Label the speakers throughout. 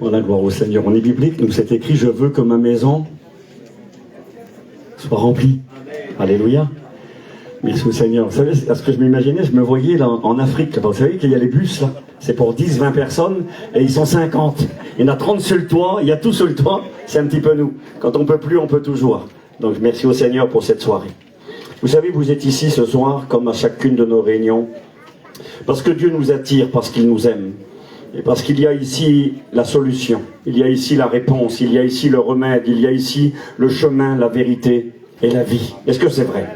Speaker 1: Voilà, gloire au Seigneur. On est biblique, donc c'est écrit, je veux que ma maison soit remplie. Alléluia. Merci au Seigneur. Vous savez, à ce que je m'imaginais, je me voyais là, en Afrique. Vous savez qu'il y a les bus là, c'est pour 10, 20 personnes, et ils sont 50. Il y en a 30 sur le toit, il y a tout sur le toit, c'est un petit peu nous. Quand on peut plus, on peut toujours. Donc merci au Seigneur pour cette soirée. Vous savez, vous êtes ici ce soir, comme à chacune de nos réunions, parce que Dieu nous attire, parce qu'il nous aime. Et parce qu'il y a ici la solution, il y a ici la réponse, il y a ici le remède, il y a ici le chemin, la vérité et la vie. Est-ce que c'est vrai?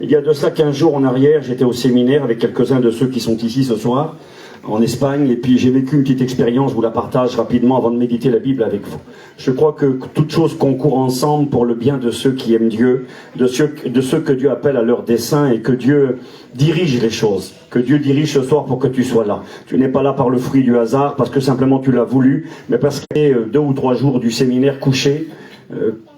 Speaker 1: Il y a de ça 15 jours en arrière, j'étais au séminaire avec quelques-uns de ceux qui sont ici ce soir, en Espagne, et puis j'ai vécu une petite expérience, je vous la partage rapidement avant de méditer la Bible avec vous. Je crois que toute chose concourt ensemble pour le bien de ceux qui aiment Dieu, de ceux que Dieu appelle à leur dessein, et que Dieu dirige les choses, que Dieu dirige ce soir pour que tu sois là. Tu n'es pas là par le fruit du hasard, parce que simplement tu l'as voulu, mais parce que 2 ou 3 jours du séminaire couché,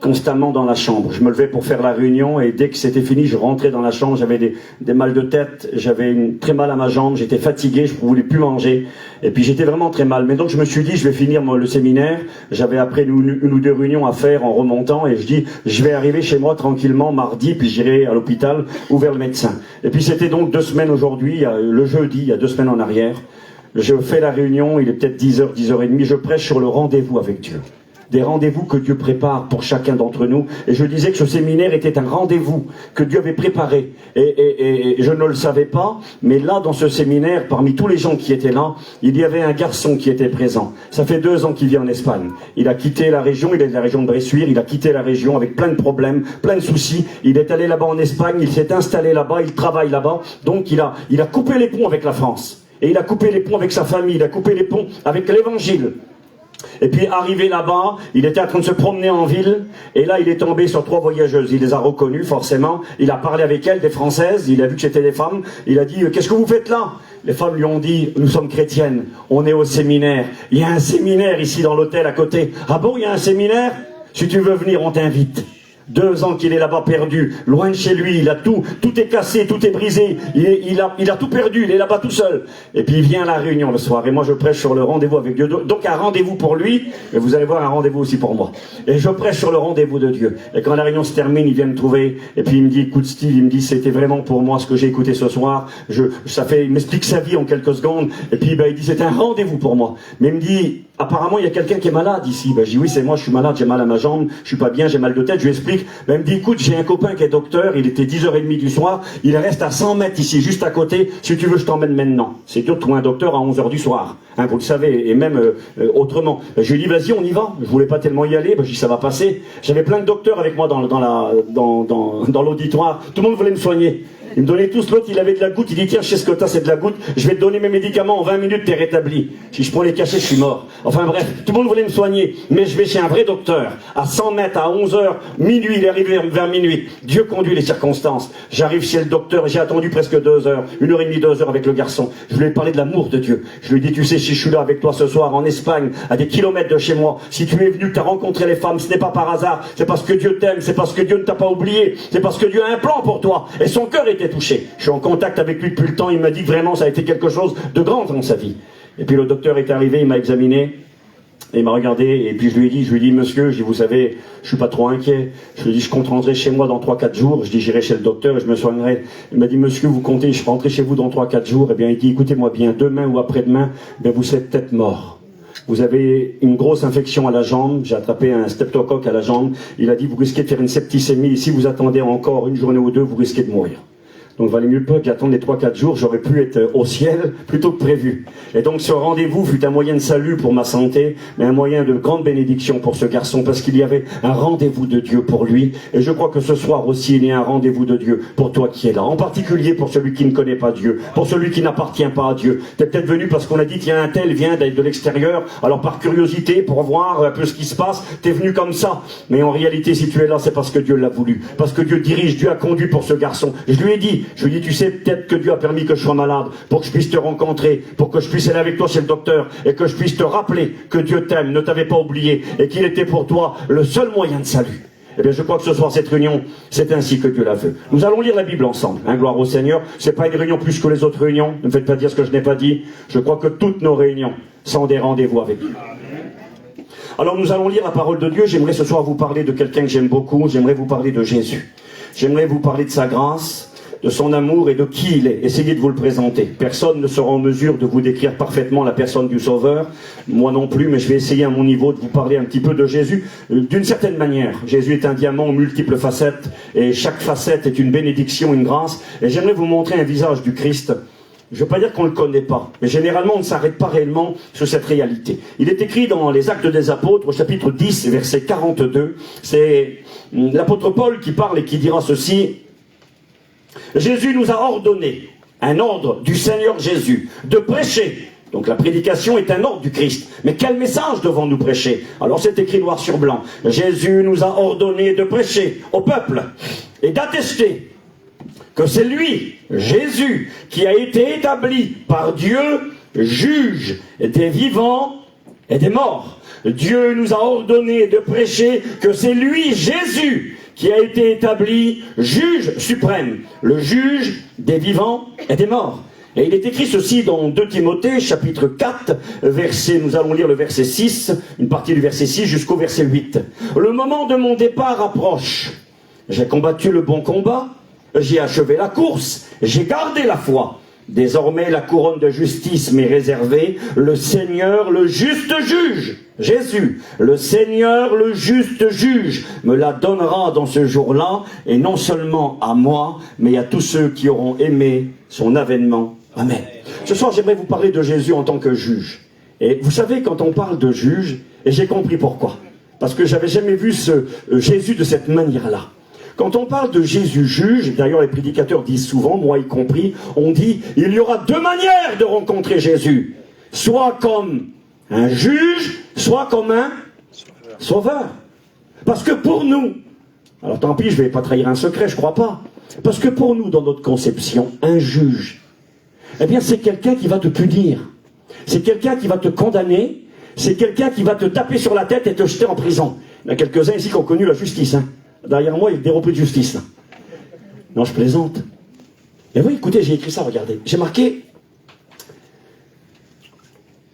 Speaker 1: constamment dans la chambre. Je me levais pour faire la réunion et dès que c'était fini, je rentrais dans la chambre, j'avais des mal de tête, j'avais très mal à ma jambe, j'étais fatigué, je ne voulais plus manger et puis j'étais vraiment très mal. Mais donc je me suis dit, je vais finir le séminaire, j'avais après une ou 2 réunions à faire en remontant et je dis, je vais arriver chez moi tranquillement mardi puis j'irai à l'hôpital ou vers le médecin. Et puis c'était donc 2 semaines aujourd'hui, le jeudi, il y a 2 semaines en arrière, je fais la réunion, il est peut-être 10h, 10h30, je prêche sur le rendez-vous avec Dieu. Des rendez-vous que Dieu prépare pour chacun d'entre nous. Et je disais que ce séminaire était un rendez-vous que Dieu avait préparé. Et je ne le savais pas, mais là, dans ce séminaire, parmi tous les gens qui étaient là, il y avait un garçon qui était présent. Ça fait 2 ans qu'il vit en Espagne. Il a quitté la région, il est de la région de Bressuire, il a quitté la région avec plein de problèmes, plein de soucis. Il est allé là-bas en Espagne, il s'est installé là-bas, il travaille là-bas. Donc il a coupé les ponts avec la France. Et il a coupé les ponts avec sa famille, il a coupé les ponts avec l'évangile. Et puis arrivé là-bas, il était en train de se promener en ville, et là il est tombé sur 3 voyageuses, il les a reconnues forcément, il a parlé avec elles, des Françaises, il a vu que c'était des femmes, il a dit « Qu'est-ce que vous faites là ?» Les femmes lui ont dit « Nous sommes chrétiennes, on est au séminaire, il y a un séminaire ici dans l'hôtel à côté. »« Ah bon, il y a un séminaire ? Si tu veux venir, on t'invite. » 2 ans qu'il est là-bas perdu, loin de chez lui, il a tout est cassé, tout est brisé, il a tout perdu, il est là-bas tout seul. Et puis il vient à la réunion le soir, et moi je prêche sur le rendez-vous avec Dieu. Donc un rendez-vous pour lui, et vous allez voir un rendez-vous aussi pour moi. Et je prêche sur le rendez-vous de Dieu. Et quand la réunion se termine, il vient me trouver, et puis il me dit, écoute Steve, il me dit, c'était vraiment pour moi ce que j'ai écouté ce soir. Il m'explique sa vie en quelques secondes, et puis il dit, c'est un rendez-vous pour moi. Mais il me dit, apparemment il y a quelqu'un qui est malade ici. Je dis, oui c'est moi, je suis malade, j'ai mal à ma jambe, je suis pas bien, j'ai mal de tête, je lui explique. Il me dit, écoute, j'ai un copain qui est docteur, il était 10h30 du soir, il reste à 100 mètres ici, juste à côté, si tu veux je t'emmène maintenant. C'est dur de trouver un docteur à 11h du soir, hein, vous le savez, et même autrement. Je lui ai dit, vas-y, on y va. Je voulais pas tellement y aller, je dis, ça va passer. J'avais plein de docteurs avec moi dans l'auditoire, tout le monde voulait me soigner. Ils me donnaient tous, l'autre il avait de la goutte, il dit tiens je sais ce que t'as, c'est de la goutte, je vais te donner mes médicaments, en 20 minutes t'es rétabli. Si je prends les cachets je suis mort. Enfin bref, tout le monde voulait me soigner, mais je vais chez un vrai docteur, à 100 mètres, à 11h, minuit, il est arrivé vers minuit. Dieu conduit les circonstances. J'arrive chez le docteur, j'ai attendu presque 2 heures, 1h30, 2 heures avec le garçon. Je lui ai parlé de l'amour de Dieu. Je lui ai dit tu sais si je suis là avec toi ce soir en Espagne, à des kilomètres de chez moi, si tu es venu, tu as rencontré les femmes, ce n'est pas par hasard, c'est parce que Dieu t'aime, c'est parce que Dieu ne t'a pas oublié, c'est parce que Dieu a un plan pour toi. Et son cœur était touché. Je suis en contact avec lui depuis le temps, il m'a dit que vraiment ça a été quelque chose de grand dans sa vie. Et puis le docteur est arrivé, il m'a examiné, et il m'a regardé, et puis je lui ai dit monsieur, je dis, vous savez, je suis pas trop inquiet. Je lui ai dit, je compte rentrer chez moi dans 3-4 jours, je dis, j'irai chez le docteur et je me soignerai. Il m'a dit, monsieur, vous comptez, je rentrer chez vous dans 3-4 jours, et bien il dit, écoutez-moi bien, demain ou après-demain, ben vous serez peut-être mort. Vous avez une grosse infection à la jambe, j'ai attrapé un streptocoque à la jambe, il a dit, vous risquez de faire une septicémie, et si vous attendez encore une journée ou 2, vous risquez de mourir. Donc, il valait mieux pas qu'attendre les 3-4 jours, j'aurais pu être au ciel plutôt que prévu. Et donc, ce rendez-vous fut un moyen de salut pour ma santé, mais un moyen de grande bénédiction pour ce garçon, parce qu'il y avait un rendez-vous de Dieu pour lui. Et je crois que ce soir aussi, il y a un rendez-vous de Dieu pour toi qui es là. En particulier pour celui qui ne connaît pas Dieu, pour celui qui n'appartient pas à Dieu. T'es peut-être venu parce qu'on a dit, tiens, un tel vient de l'extérieur, alors par curiosité, pour voir un peu ce qui se passe, t'es venu comme ça. Mais en réalité, si tu es là, c'est parce que Dieu l'a voulu. Parce que Dieu dirige, Dieu a conduit pour ce garçon. Je lui ai dit, tu sais, peut-être que Dieu a permis que je sois malade, pour que je puisse te rencontrer, pour que je puisse aller avec toi chez le docteur, et que je puisse te rappeler que Dieu t'aime, ne t'avait pas oublié, et qu'il était pour toi le seul moyen de salut. Eh bien, je crois que ce soir, cette réunion, c'est ainsi que Dieu la veut. Nous allons lire la Bible ensemble. Gloire au Seigneur. C'est pas une réunion plus que les autres réunions. Ne me faites pas dire ce que je n'ai pas dit. Je crois que toutes nos réunions sont des rendez-vous avec Dieu. Alors, nous allons lire la parole de Dieu. J'aimerais ce soir vous parler de quelqu'un que j'aime beaucoup. J'aimerais vous parler de Jésus. J'aimerais vous parler de sa grâce, de son amour et de qui il est. Essayez de vous le présenter. Personne ne sera en mesure de vous décrire parfaitement la personne du Sauveur. Moi non plus, mais je vais essayer à mon niveau de vous parler un petit peu de Jésus. D'une certaine manière, Jésus est un diamant aux multiples facettes, et chaque facette est une bénédiction, une grâce. Et j'aimerais vous montrer un visage du Christ. Je ne veux pas dire qu'on ne le connaît pas, mais généralement on ne s'arrête pas réellement sur cette réalité. Il est écrit dans les Actes des Apôtres, au chapitre 10, verset 42. C'est l'apôtre Paul qui parle et qui dira ceci. Jésus nous a ordonné, un ordre du Seigneur Jésus, de prêcher. Donc la prédication est un ordre du Christ. Mais quel message devons-nous prêcher? Alors c'est écrit noir sur blanc. Jésus nous a ordonné de prêcher au peuple et d'attester que c'est lui, Jésus, qui a été établi par Dieu, juge des vivants et des morts. Dieu nous a ordonné de prêcher que c'est lui, Jésus, qui a été établi juge suprême, le juge des vivants et des morts. Et il est écrit ceci dans 2 Timothée, chapitre 4, nous allons lire le verset 6, une partie du verset 6 jusqu'au verset 8. Le moment de mon départ approche. J'ai combattu le bon combat, j'ai achevé la course, j'ai gardé la foi. Désormais, la couronne de justice m'est réservée, le Seigneur, le juste juge, Jésus, le Seigneur, le juste juge, me la donnera dans ce jour-là, et non seulement à moi, mais à tous ceux qui auront aimé son avènement. Amen. Ce soir, j'aimerais vous parler de Jésus en tant que juge. Et vous savez, quand on parle de juge, et j'ai compris pourquoi. Parce que j'avais jamais vu ce Jésus de cette manière-là. Quand on parle de Jésus juge, d'ailleurs les prédicateurs disent souvent, moi y compris, on dit, il y aura deux manières de rencontrer Jésus. Soit comme un juge, soit comme un sauveur. Parce que pour nous, alors tant pis, je ne vais pas trahir un secret, je ne crois pas. Parce que pour nous, dans notre conception, un juge, eh bien c'est quelqu'un qui va te punir. C'est quelqu'un qui va te condamner. C'est quelqu'un qui va te taper sur la tête et te jeter en prison. Il y en a quelques-uns ici qui ont connu la justice, hein. Derrière moi, il y a des repris de justice. Là. Non, je plaisante. Et oui, écoutez, j'ai écrit ça, regardez. J'ai marqué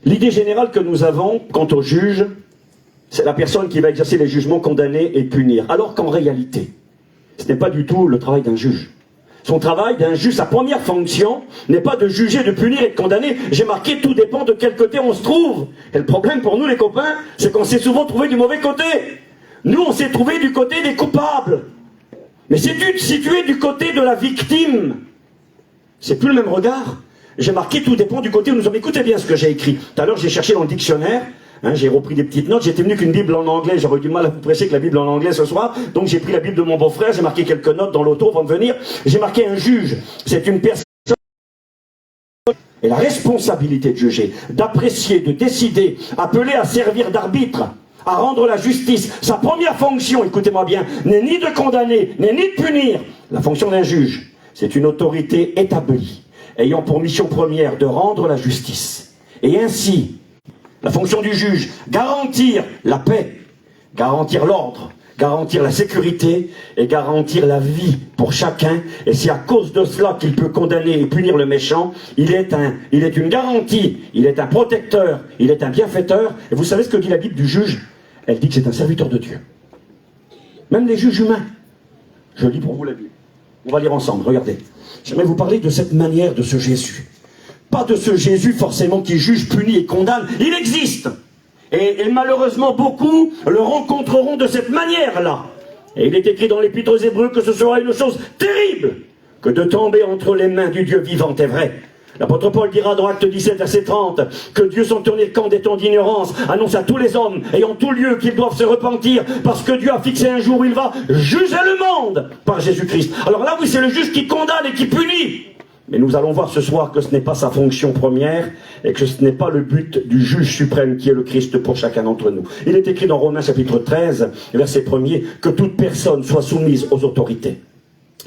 Speaker 1: l'idée générale que nous avons quant au juge, c'est la personne qui va exercer les jugements, condamner et punir. Alors qu'en réalité, ce n'est pas du tout le travail d'un juge. Son travail d'un juge, sa première fonction, n'est pas de juger, de punir et de condamner. J'ai marqué, tout dépend de quel côté on se trouve. Et le problème pour nous, les copains, c'est qu'on s'est souvent trouvé du mauvais côté. Nous, on s'est trouvé du côté des coupables. Mais si tu es du côté de la victime, c'est plus le même regard. J'ai marqué, tout dépend du côté où nous sommes. Écoutez bien ce que j'ai écrit. Tout à l'heure, j'ai cherché dans le dictionnaire. Hein, j'ai repris des petites notes. J'étais venu qu'une Bible en anglais. J'aurais du mal à vous prêcher que la Bible en anglais ce soir. Donc j'ai pris la Bible de mon beau-frère. J'ai marqué quelques notes dans l'auto avant de venir. J'ai marqué un juge. C'est une personne et la responsabilité de juger, d'apprécier, de décider, appelé à servir d'arbitre, à rendre la justice. Sa première fonction, écoutez-moi bien, n'est ni de condamner, n'est ni de punir. La fonction d'un juge, c'est une autorité établie, ayant pour mission première de rendre la justice. Et ainsi, la fonction du juge, garantir la paix, garantir l'ordre, garantir la sécurité et garantir la vie pour chacun. Et c'est à cause de cela qu'il peut condamner et punir le méchant. Il est une garantie, il est un protecteur, il est un bienfaiteur. Et vous savez ce que dit la Bible du juge? Elle dit que c'est un serviteur de Dieu. Même les juges humains. Je lis pour vous la Bible. On va lire ensemble, regardez. J'aimerais vous parler de cette manière de ce Jésus. Pas de ce Jésus forcément qui juge, punit et condamne. Il existe. Et malheureusement, beaucoup le rencontreront de cette manière-là. Et il est écrit dans l'Épître aux Hébreux que ce sera une chose terrible que de tomber entre les mains du Dieu vivant est vrai. L'apôtre Paul dira dans Acte 17, verset 30, que Dieu sans tenir compte des temps d'ignorance annonce à tous les hommes et en tout lieu qu'ils doivent se repentir parce que Dieu a fixé un jour où il va juger le monde par Jésus-Christ. Alors là, oui, c'est le juge qui condamne et qui punit. Mais nous allons voir ce soir que ce n'est pas sa fonction première et que ce n'est pas le but du juge suprême qui est le Christ pour chacun d'entre nous. Il est écrit dans Romains chapitre 13, verset 1er, que toute personne soit soumise aux autorités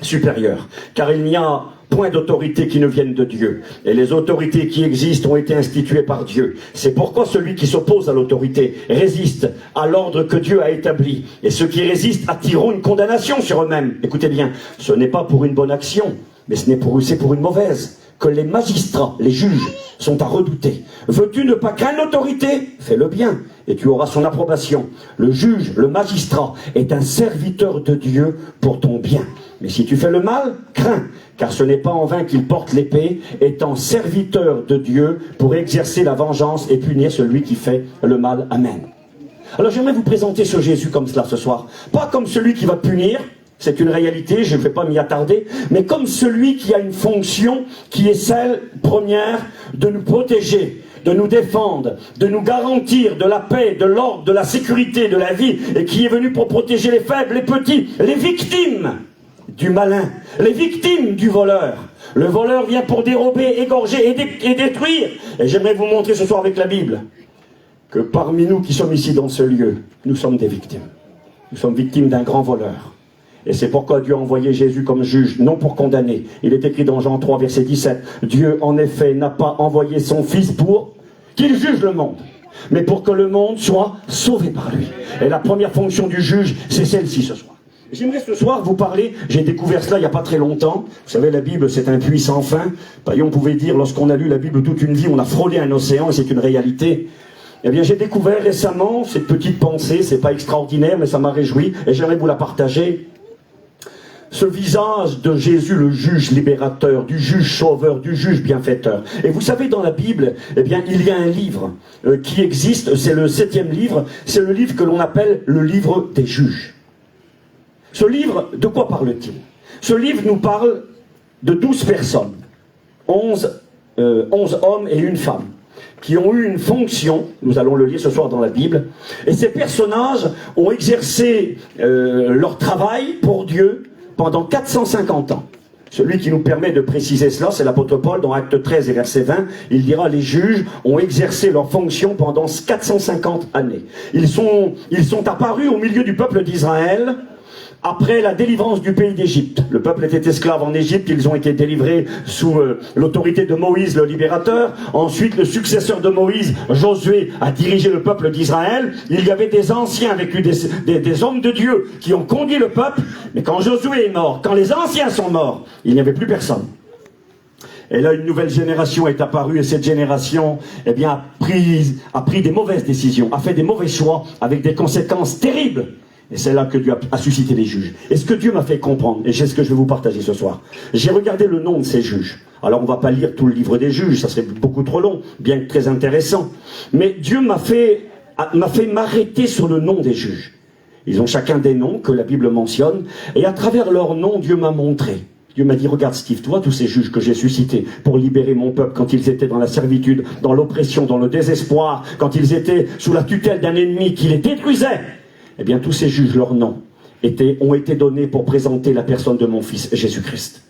Speaker 1: supérieures. Car il n'y a point d'autorité qui ne vienne de Dieu. Et les autorités qui existent ont été instituées par Dieu. C'est pourquoi celui qui s'oppose à l'autorité résiste à l'ordre que Dieu a établi. Et ceux qui résistent attireront une condamnation sur eux-mêmes. Écoutez bien, ce n'est pas pour une bonne action, mais c'est pour une mauvaise, que les magistrats, les juges, sont à redouter. Veux-tu ne pas craindre l'autorité? Fais le bien, et tu auras son approbation. Le juge, le magistrat, est un serviteur de Dieu pour ton bien. Mais si tu fais le mal, crains, car ce n'est pas en vain qu'il porte l'épée, étant serviteur de Dieu pour exercer la vengeance et punir celui qui fait le mal. Amen. Alors j'aimerais vous présenter ce Jésus comme cela ce soir. Pas comme celui qui va punir, c'est une réalité, je ne vais pas m'y attarder, mais comme celui qui a une fonction qui est celle première de nous protéger, de nous défendre, de nous garantir de la paix, de l'ordre, de la sécurité, de la vie, et qui est venu pour protéger les faibles, les petits, les victimes du malin, les victimes du voleur. Le voleur vient pour dérober, égorger et détruire. Et j'aimerais vous montrer ce soir avec la Bible que parmi nous qui sommes ici dans ce lieu, nous sommes des victimes. Nous sommes victimes d'un grand voleur. Et c'est pourquoi Dieu a envoyé Jésus comme juge, non pour condamner. Il est écrit dans Jean 3, verset 17. Dieu, en effet, n'a pas envoyé son Fils pour qu'il juge le monde, mais pour que le monde soit sauvé par lui. Et la première fonction du juge, c'est celle-ci ce soir. J'aimerais ce soir vous parler, j'ai découvert cela il n'y a pas très longtemps. Vous savez, la Bible, c'est un puits sans fin. On pouvait dire, lorsqu'on a lu la Bible toute une vie, on a frôlé un océan, et c'est une réalité. Eh bien, j'ai découvert récemment cette petite pensée, c'est pas extraordinaire, mais ça m'a réjoui, et j'aimerais vous la partager. Ce visage de Jésus, le juge libérateur, du juge sauveur, du juge bienfaiteur. Et vous savez, dans la Bible, eh bien, il y a un livre qui existe, c'est le 7e livre, c'est le livre que l'on appelle le livre des juges. Ce livre, de quoi parle-t-il? Ce livre nous parle de 12 personnes, 11 hommes et une femme, qui ont eu une fonction, nous allons le lire ce soir dans la Bible, et ces personnages ont exercé leur travail pour Dieu pendant 450 ans. Celui qui nous permet de préciser cela, c'est l'apôtre Paul dans Actes 13 et verset 20. Il dira, les juges ont exercé leur fonction pendant 450 années. Ils sont apparus au milieu du peuple d'Israël après la délivrance du pays d'Égypte. Le peuple était esclave en Égypte, ils ont été délivrés sous l'autorité de Moïse, le libérateur. Ensuite, le successeur de Moïse, Josué, a dirigé le peuple d'Israël. Il y avait des anciens avec lui, des hommes de Dieu qui ont conduit le peuple. Mais quand Josué est mort, quand les anciens sont morts, il n'y avait plus personne. Et là, une nouvelle génération est apparue, et cette génération, eh bien, a pris des mauvaises décisions, a fait des mauvais choix, avec des conséquences terribles. Et c'est là que Dieu a suscité les juges. Et ce que Dieu m'a fait comprendre, et c'est ce que je vais vous partager ce soir, j'ai regardé le nom de ces juges. Alors on ne va pas lire tout le livre des juges, ça serait beaucoup trop long, bien que très intéressant. Mais Dieu m'a fait m'arrêter sur le nom des juges. Ils ont chacun des noms que la Bible mentionne, et à travers leurs noms, Dieu m'a montré. Dieu m'a dit, regarde Steve, toi, tous ces juges que j'ai suscités pour libérer mon peuple quand ils étaient dans la servitude, dans l'oppression, dans le désespoir, quand ils étaient sous la tutelle d'un ennemi qui les détruisait, eh bien, tous ces juges, leurs noms ont été donnés pour présenter la personne de mon Fils, Jésus-Christ.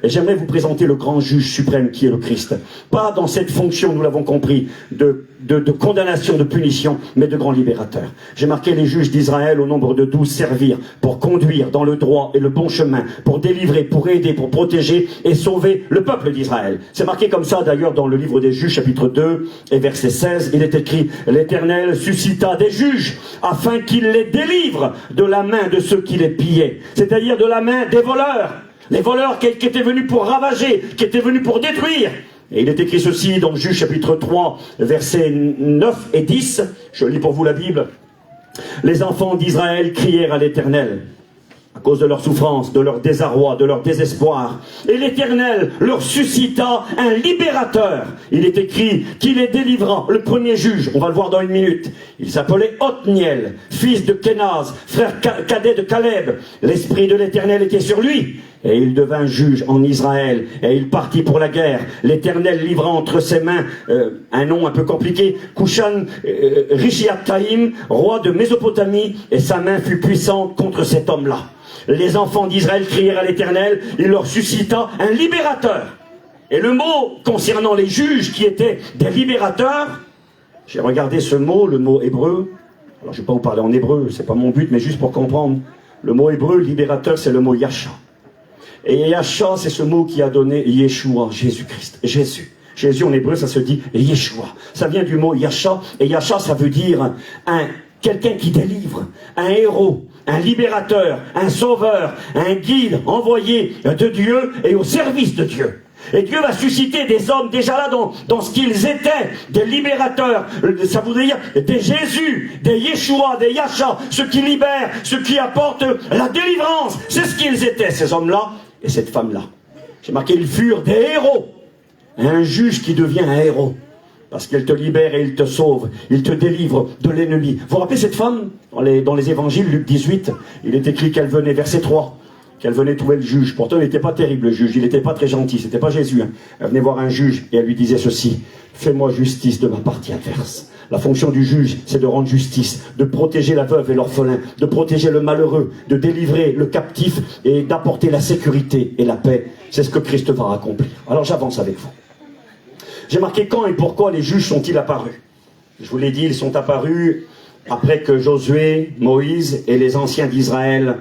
Speaker 1: Et j'aimerais vous présenter le grand juge suprême qui est le Christ. Pas dans cette fonction, nous l'avons compris, de condamnation, de punition, mais de grand libérateur. J'ai marqué les juges d'Israël au nombre de 12 servir pour conduire dans le droit et le bon chemin, pour délivrer, pour aider, pour protéger et sauver le peuple d'Israël. C'est marqué comme ça d'ailleurs dans le livre des juges, chapitre 2 et verset 16. Il est écrit, l'Éternel suscita des juges afin qu'ils les délivrent de la main de ceux qui les pillaient, c'est-à-dire de la main des voleurs. Les voleurs qui étaient venus pour ravager, qui étaient venus pour détruire. Et il est écrit ceci dans Juge chapitre 3, versets 9 et 10. Je lis pour vous la Bible. Les enfants d'Israël crièrent à l'Éternel à cause de leur souffrance, de leur désarroi, de leur désespoir. Et l'Éternel leur suscita un libérateur. Il est écrit qu'il les délivra, le premier juge, on va le voir dans une minute. Il s'appelait Othniel, fils de Kénaz, frère cadet de Caleb. L'esprit de l'Éternel était sur lui. Et il devint juge en Israël, et il partit pour la guerre. L'Éternel livra entre ses mains, un nom un peu compliqué, Kushan Rishiataïm, roi de Mésopotamie, et sa main fut puissante contre cet homme-là. Les enfants d'Israël crièrent à l'Éternel, il leur suscita un libérateur. Et le mot concernant les juges qui étaient des libérateurs, j'ai regardé ce mot, le mot hébreu. Alors je ne vais pas vous parler en hébreu, c'est pas mon but, mais juste pour comprendre. Le mot hébreu, libérateur, c'est le mot Yasha. Et Yasha, c'est ce mot qui a donné Yeshua, Jésus-Christ, Jésus. Jésus en hébreu, ça se dit Yeshua. Ça vient du mot Yasha, et Yasha, ça veut dire quelqu'un qui délivre, un héros, un libérateur, un sauveur, un guide envoyé de Dieu et au service de Dieu. Et Dieu va susciter des hommes déjà là dans ce qu'ils étaient, des libérateurs, ça voudrait dire des Jésus, des Yeshua, des Yasha, ceux qui libèrent, ceux qui apportent la délivrance. C'est ce qu'ils étaient, ces hommes-là et cette femme-là. J'ai marqué, ils furent des héros. Un juge qui devient un héros. Parce qu'il te libère et il te sauve, il te délivre de l'ennemi. Vous vous rappelez cette femme dans les évangiles, Luc 18, il est écrit qu'elle venait, verset 3. Qu'elle venait trouver le juge. Pourtant, il n'était pas terrible, le juge. Il n'était pas très gentil. C'était pas Jésus. Elle venait voir un juge et elle lui disait ceci. Fais-moi justice de ma partie adverse. La fonction du juge, c'est de rendre justice, de protéger la veuve et l'orphelin, de protéger le malheureux, de délivrer le captif et d'apporter la sécurité et la paix. C'est ce que Christ va accomplir. Alors, j'avance avec vous. J'ai marqué quand et pourquoi les juges sont-ils apparus. Je vous l'ai dit, ils sont apparus après que Josué, Moïse et les anciens d'Israël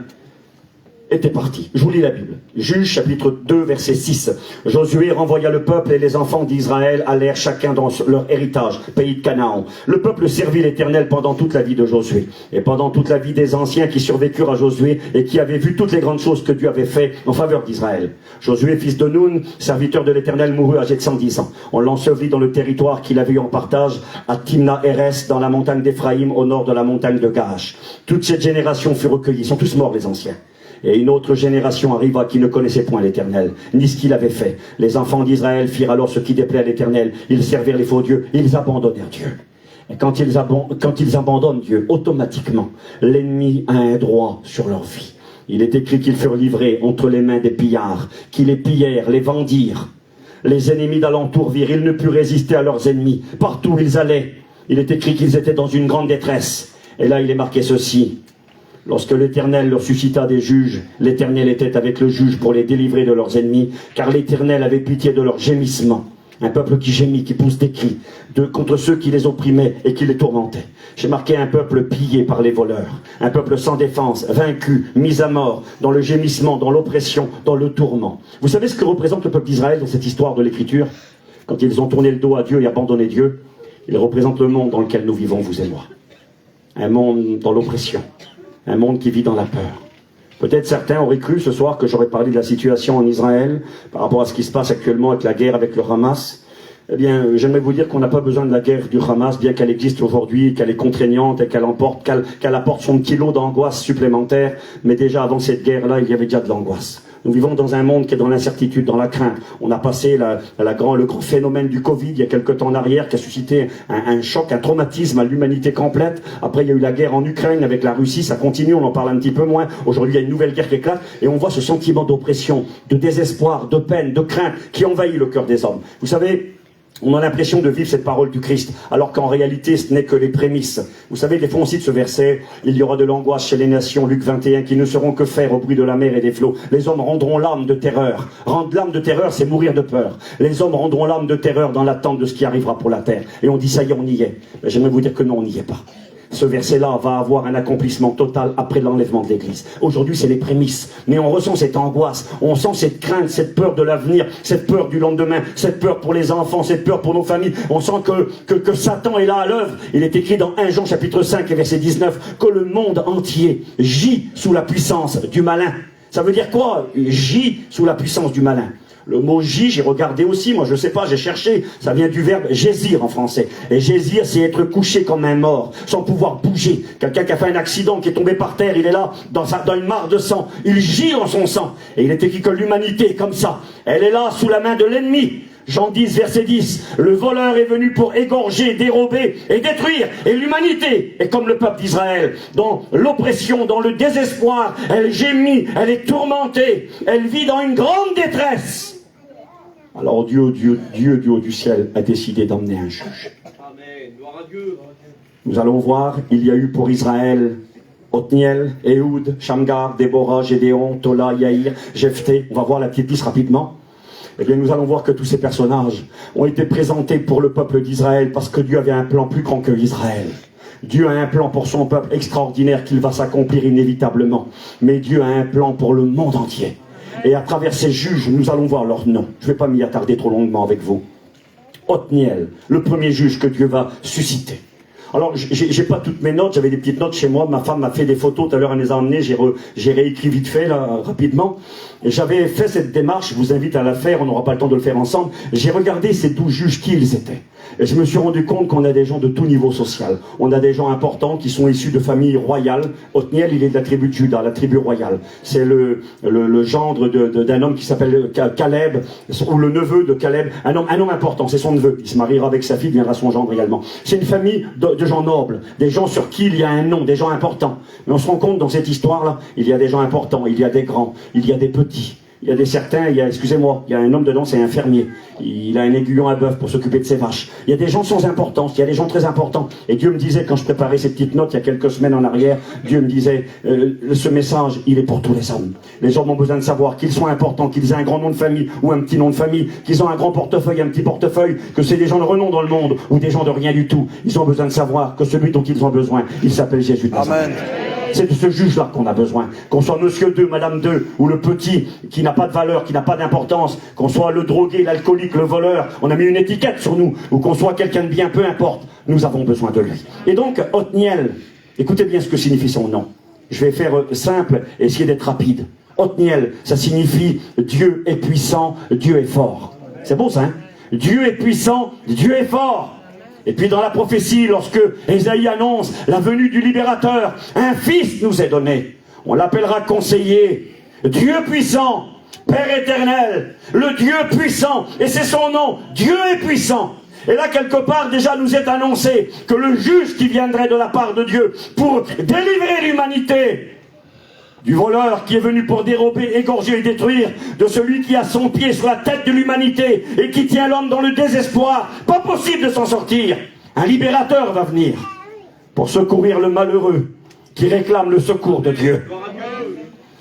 Speaker 1: était parti. Je vous lis la Bible. Juge chapitre 2 verset 6. Josué renvoya le peuple et les enfants d'Israël allèrent chacun dans leur héritage, pays de Canaan. Le peuple servit l'Éternel pendant toute la vie de Josué et pendant toute la vie des anciens qui survécurent à Josué et qui avaient vu toutes les grandes choses que Dieu avait fait en faveur d'Israël. Josué, fils de Nun, serviteur de l'Éternel, mourut âgé de 110 ans. On l'ensevelit dans le territoire qu'il avait eu en partage à Timna-Hérès, dans la montagne d'Éphraïm, au nord de la montagne de Gaash. Toute cette génération fut recueillie. Ils sont tous morts, les anciens. Et une autre génération arriva qui ne connaissait point l'Éternel, ni ce qu'il avait fait. Les enfants d'Israël firent alors ce qui déplaît à l'Éternel. Ils servirent les faux dieux, ils abandonnèrent Dieu. Et quand ils abandonnent Dieu, automatiquement, l'ennemi a un droit sur leur vie. Il est écrit qu'ils furent livrés entre les mains des pillards, qui les pillèrent, les vendirent. Les ennemis d'alentour virent, ils ne purent résister à leurs ennemis. Partout où ils allaient, il est écrit qu'ils étaient dans une grande détresse. Et là, il est marqué ceci. Lorsque l'Éternel leur suscita des juges, l'Éternel était avec le juge pour les délivrer de leurs ennemis, car l'Éternel avait pitié de leurs gémissements. Un peuple qui gémit, qui pousse des cris contre ceux qui les opprimaient et qui les tourmentaient. J'ai marqué un peuple pillé par les voleurs, un peuple sans défense, vaincu, mis à mort, dans le gémissement, dans l'oppression, dans le tourment. Vous savez ce que représente le peuple d'Israël dans cette histoire de l'Écriture? Quand ils ont tourné le dos à Dieu et abandonné Dieu, ils représentent le monde dans lequel nous vivons, vous et moi. Un monde dans l'oppression. Un monde qui vit dans la peur. Peut-être certains auraient cru ce soir que j'aurais parlé de la situation en Israël par rapport à ce qui se passe actuellement avec la guerre avec le Hamas. Eh bien, j'aimerais vous dire qu'on n'a pas besoin de la guerre du Hamas, bien qu'elle existe aujourd'hui, qu'elle est contraignante et qu'elle apporte son petit lot d'angoisse supplémentaire. Mais déjà avant cette guerre-là, il y avait déjà de l'angoisse. Nous vivons dans un monde qui est dans l'incertitude, dans la crainte. On a passé le grand phénomène du Covid il y a quelque temps en arrière qui a suscité un choc, un traumatisme à l'humanité complète. Après, il y a eu la guerre en Ukraine avec la Russie, ça continue, on en parle un petit peu moins. Aujourd'hui, il y a une nouvelle guerre qui éclate et on voit ce sentiment d'oppression, de désespoir, de peine, de crainte qui envahit le cœur des hommes. Vous savez, on a l'impression de vivre cette parole du Christ, alors qu'en réalité, ce n'est que les prémices. Vous savez, des fois on cite ce verset, il y aura de l'angoisse chez les nations, Luc 21, qui ne seront que faire au bruit de la mer et des flots. Les hommes rendront l'âme de terreur. Rendre l'âme de terreur, c'est mourir de peur. Les hommes rendront l'âme de terreur dans l'attente de ce qui arrivera pour la terre. Et on dit, ça y est, on y est. Mais j'aimerais vous dire que non, on n'y est pas. Ce verset-là va avoir un accomplissement total après l'enlèvement de l'Église. Aujourd'hui, c'est les prémices. Mais on ressent cette angoisse, on sent cette crainte, cette peur de l'avenir, cette peur du lendemain, cette peur pour les enfants, cette peur pour nos familles. On sent que Satan est là à l'œuvre. Il est écrit dans 1 Jean chapitre 5 et verset 19 que le monde entier gît sous la puissance du malin. Ça veut dire quoi? Gît sous la puissance du malin. Le mot gît, j'ai regardé aussi, moi je sais pas, j'ai cherché, ça vient du verbe gésir en français. Et gésir, c'est être couché comme un mort, sans pouvoir bouger. Quelqu'un qui a fait un accident, qui est tombé par terre, il est là, dans une mare de sang, il gît dans son sang. Et il est écrit que l'humanité est comme ça, elle est là sous la main de l'ennemi. Jean 10, verset 10, le voleur est venu pour égorger, dérober et détruire. Et l'humanité est comme le peuple d'Israël, dans l'oppression, dans le désespoir. Elle gémit, elle est tourmentée, elle vit dans une grande détresse. Alors Dieu du haut du ciel a décidé d'emmener un juge. Amen. Gloire à Dieu. Nous allons voir, il y a eu pour Israël Othniel, Ehud, Shamgar, Déborah, Gédéon, Tola, Yaïr, Jephthé. On va voir la petite liste rapidement. Eh bien, nous allons voir que tous ces personnages ont été présentés pour le peuple d'Israël parce que Dieu avait un plan plus grand que Israël. Dieu a un plan pour son peuple extraordinaire qu'il va s'accomplir inévitablement. Mais Dieu a un plan pour le monde entier. Et à travers ces juges, nous allons voir leurs noms. Je ne vais pas m'y attarder trop longuement avec vous. Othniel, le premier juge que Dieu va susciter. Alors, j'ai pas toutes mes notes, j'avais des petites notes chez moi, ma femme m'a fait des photos, tout à l'heure elle les a emmenées, j'ai réécrit vite fait, là, rapidement. Et j'avais fait cette démarche, je vous invite à la faire, on n'aura pas le temps de le faire ensemble. J'ai regardé ces 12 juges qui ils étaient. Et je me suis rendu compte qu'on a des gens de tout niveau social. On a des gens importants qui sont issus de familles royales. Othniel, il est de la tribu de Juda, la tribu royale. C'est le gendre d'un homme qui s'appelle Caleb, ou le neveu de Caleb, un homme important, c'est son neveu. Il se mariera avec sa fille, deviendra son gendre également. C'est une famille de gens nobles, des gens sur qui il y a un nom, des gens importants. Mais on se rend compte dans cette histoire-là, il y a des gens importants, il y a des grands, il y a des petits. Il y a des certains, excusez-moi, il y a un homme dedans, c'est un fermier. Il a un aiguillon à bœuf pour s'occuper de ses vaches. Il y a des gens sans importance, il y a des gens très importants. Et Dieu me disait, quand je préparais ces petites notes il y a quelques semaines en arrière, Dieu me disait, ce message, il est pour tous les hommes. Les hommes ont besoin de savoir qu'ils sont importants, qu'ils aient un grand nom de famille ou un petit nom de famille, qu'ils ont un grand portefeuille, un petit portefeuille, que c'est des gens de renom dans le monde ou des gens de rien du tout. Ils ont besoin de savoir que celui dont ils ont besoin, il s'appelle Jésus de Nazareth. Amen. C'est de ce juge-là qu'on a besoin. Qu'on soit monsieur 2, madame 2, ou le petit qui n'a pas de valeur, qui n'a pas d'importance, qu'on soit le drogué, l'alcoolique, le voleur, on a mis une étiquette sur nous, ou qu'on soit quelqu'un de bien, peu importe, nous avons besoin de lui. Et donc, Othniel, écoutez bien ce que signifie son nom. Je vais faire simple et essayer d'être rapide. Othniel, ça signifie Dieu est puissant, Dieu est fort. C'est beau ça, hein? Dieu est puissant, Dieu est fort. Et puis dans la prophétie, lorsque Ésaïe annonce la venue du libérateur, un fils nous est donné. On l'appellera conseiller, Dieu puissant, Père éternel, le Dieu puissant, et c'est son nom, Dieu est puissant. Et là, quelque part, déjà nous est annoncé que le juge qui viendrait de la part de Dieu pour délivrer l'humanité du voleur qui est venu pour dérober, égorger et détruire, de celui qui a son pied sur la tête de l'humanité et qui tient l'homme dans le désespoir. Pas possible de s'en sortir. Un libérateur va venir pour secourir le malheureux qui réclame le secours de Dieu.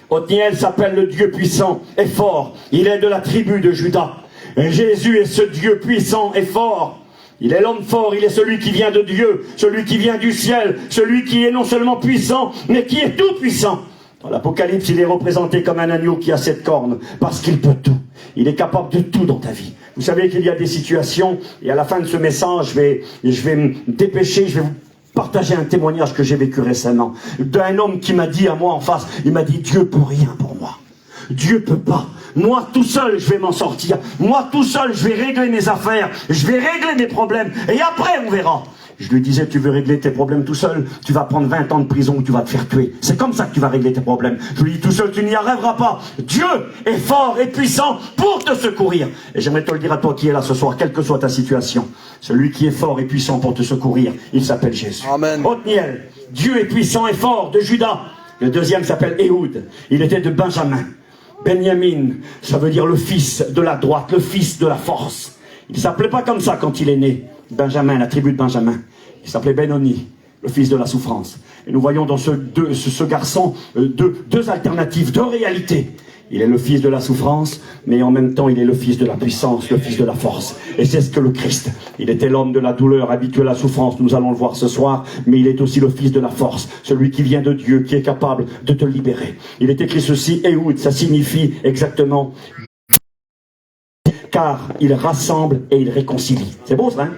Speaker 1: Othniel s'appelle le Dieu puissant et fort. Il est de la tribu de Juda. Et Jésus est ce Dieu puissant et fort. Il est l'homme fort, il est celui qui vient de Dieu, celui qui vient du ciel, celui qui est non seulement puissant, mais qui est tout puissant. Dans l'Apocalypse, il est représenté comme un agneau qui a 7 cornes, parce qu'il peut tout. Il est capable de tout dans ta vie. Vous savez qu'il y a des situations, et à la fin de ce message, je vais me dépêcher, je vais vous partager un témoignage que j'ai vécu récemment, d'un homme qui m'a dit à moi en face, il m'a dit, Dieu peut rien pour moi. Dieu peut pas. Moi tout seul, je vais m'en sortir. Moi tout seul, je vais régler mes affaires, je vais régler mes problèmes, et après on verra. Je lui disais, tu veux régler tes problèmes tout seul, tu vas prendre 20 ans de prison ou tu vas te faire tuer. C'est comme ça que tu vas régler tes problèmes. Je lui dis, tout seul, tu n'y arriveras pas. Dieu est fort et puissant pour te secourir. Et j'aimerais te le dire à toi qui es là ce soir, quelle que soit ta situation. Celui qui est fort et puissant pour te secourir, il s'appelle Jésus. Amen. Othniel, Dieu est puissant et fort de Juda. Le deuxième s'appelle Éhoud. Il était de Benjamin. Benjamin, ça veut dire le fils de la droite, le fils de la force. Il ne s'appelait pas comme ça quand il est né. Benjamin, la tribu de Benjamin. Il s'appelait Benoni, le fils de la souffrance. Et nous voyons dans ce garçon deux alternatives, deux réalités. Il est le fils de la souffrance, mais en même temps il est le fils de la puissance, le fils de la force. Et c'est ce que le Christ, il était l'homme de la douleur, habitué à la souffrance, nous allons le voir ce soir, mais il est aussi le fils de la force, celui qui vient de Dieu, qui est capable de te libérer. Il est écrit ceci, Éhoud, ça signifie exactement, car il rassemble et il réconcilie. C'est beau ça, hein?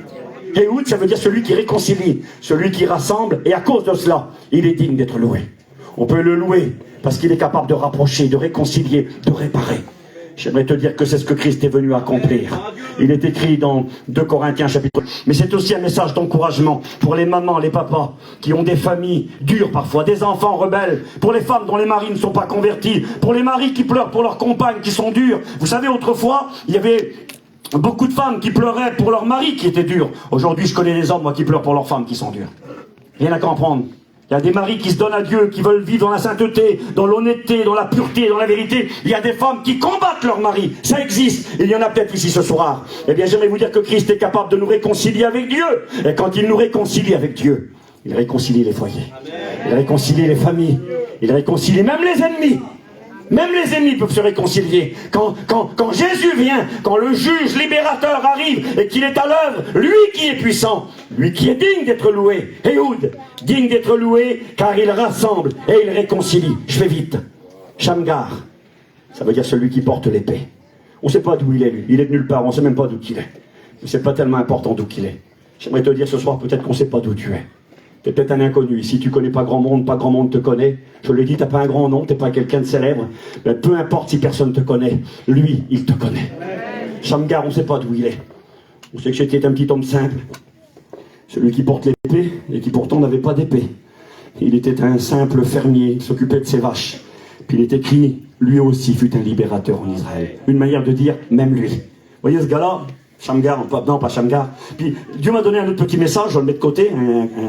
Speaker 1: Éhoud, ça veut dire celui qui réconcilie, celui qui rassemble, et à cause de cela, il est digne d'être loué. On peut le louer parce qu'il est capable de rapprocher, de réconcilier, de réparer. J'aimerais te dire que c'est ce que Christ est venu accomplir. Il est écrit dans 2 Corinthiens chapitre. Mais c'est aussi un message d'encouragement pour les mamans, les papas, qui ont des familles dures parfois, des enfants rebelles, pour les femmes dont les maris ne sont pas convertis, pour les maris qui pleurent pour leurs compagnes qui sont dures. Vous savez, autrefois, il y avait beaucoup de femmes qui pleuraient pour leurs maris qui étaient durs. Aujourd'hui, je connais des hommes, moi, qui pleurent pour leurs femmes qui sont dures. Rien à comprendre. Il y a des maris qui se donnent à Dieu, qui veulent vivre dans la sainteté, dans l'honnêteté, dans la pureté, dans la vérité. Il y a des femmes qui combattent leur mari. Ça existe. Il y en a peut-être ici ce soir. Eh bien, j'aimerais vous dire que Christ est capable de nous réconcilier avec Dieu. Et quand il nous réconcilie avec Dieu, il réconcilie les foyers. Il réconcilie les familles. Il réconcilie même les ennemis. Même les ennemis peuvent se réconcilier. Quand Jésus vient, quand le juge libérateur arrive et qu'il est à l'œuvre, lui qui est puissant, lui qui est digne d'être loué, Éhoud, digne d'être loué car il rassemble et il réconcilie. Je vais vite. Shamgar, Ça veut dire celui qui porte l'épée. On ne sait pas d'où il est, lui. Il est de nulle part, on ne sait même pas d'où il est. Mais ce n'est pas tellement important d'où il est. J'aimerais te dire ce soir, peut-être qu'on ne sait pas d'où tu es. Tu es peut-être un inconnu ici, tu ne connais pas grand monde te connaît. Je le dis, tu n'as pas un grand nom, tu n'es pas quelqu'un de célèbre. Mais peu importe si personne ne te connaît, lui, il te connaît. Shamgar, on ne sait pas d'où il est. On sait que j'étais un petit homme simple. Celui qui porte l'épée et qui pourtant n'avait pas d'épée. Il était un simple fermier, il s'occupait de ses vaches. Puis il est écrit, lui aussi fut un libérateur en Israël. Une manière de dire, même lui. Vous voyez ce gars-là, Shamgar, non pas Shamgar. Puis Dieu m'a donné un autre petit message, je vais le mettre de côté,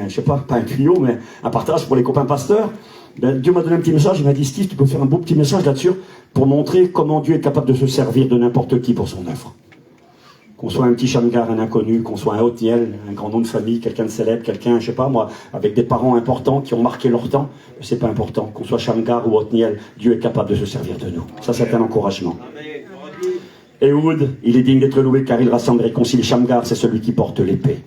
Speaker 1: je sais pas un tuyau, mais un partage pour les copains pasteurs. Ben, Dieu m'a donné un petit message, il m'a dit, Steve, tu peux faire un beau petit message là-dessus pour montrer comment Dieu est capable de se servir de n'importe qui pour son œuvre. Qu'on soit un petit Shamgar, un inconnu, qu'on soit un Othniel, un grand nom de famille, quelqu'un de célèbre, quelqu'un, je sais pas moi, avec des parents importants qui ont marqué leur temps, c'est pas important. Qu'on soit Shamgar ou Othniel, Dieu est capable de se servir de nous. Ça, c'est un encouragement. Ehud, il est digne d'être loué car il rassemble et réconcilie. Shamgar, c'est celui qui porte l'épée.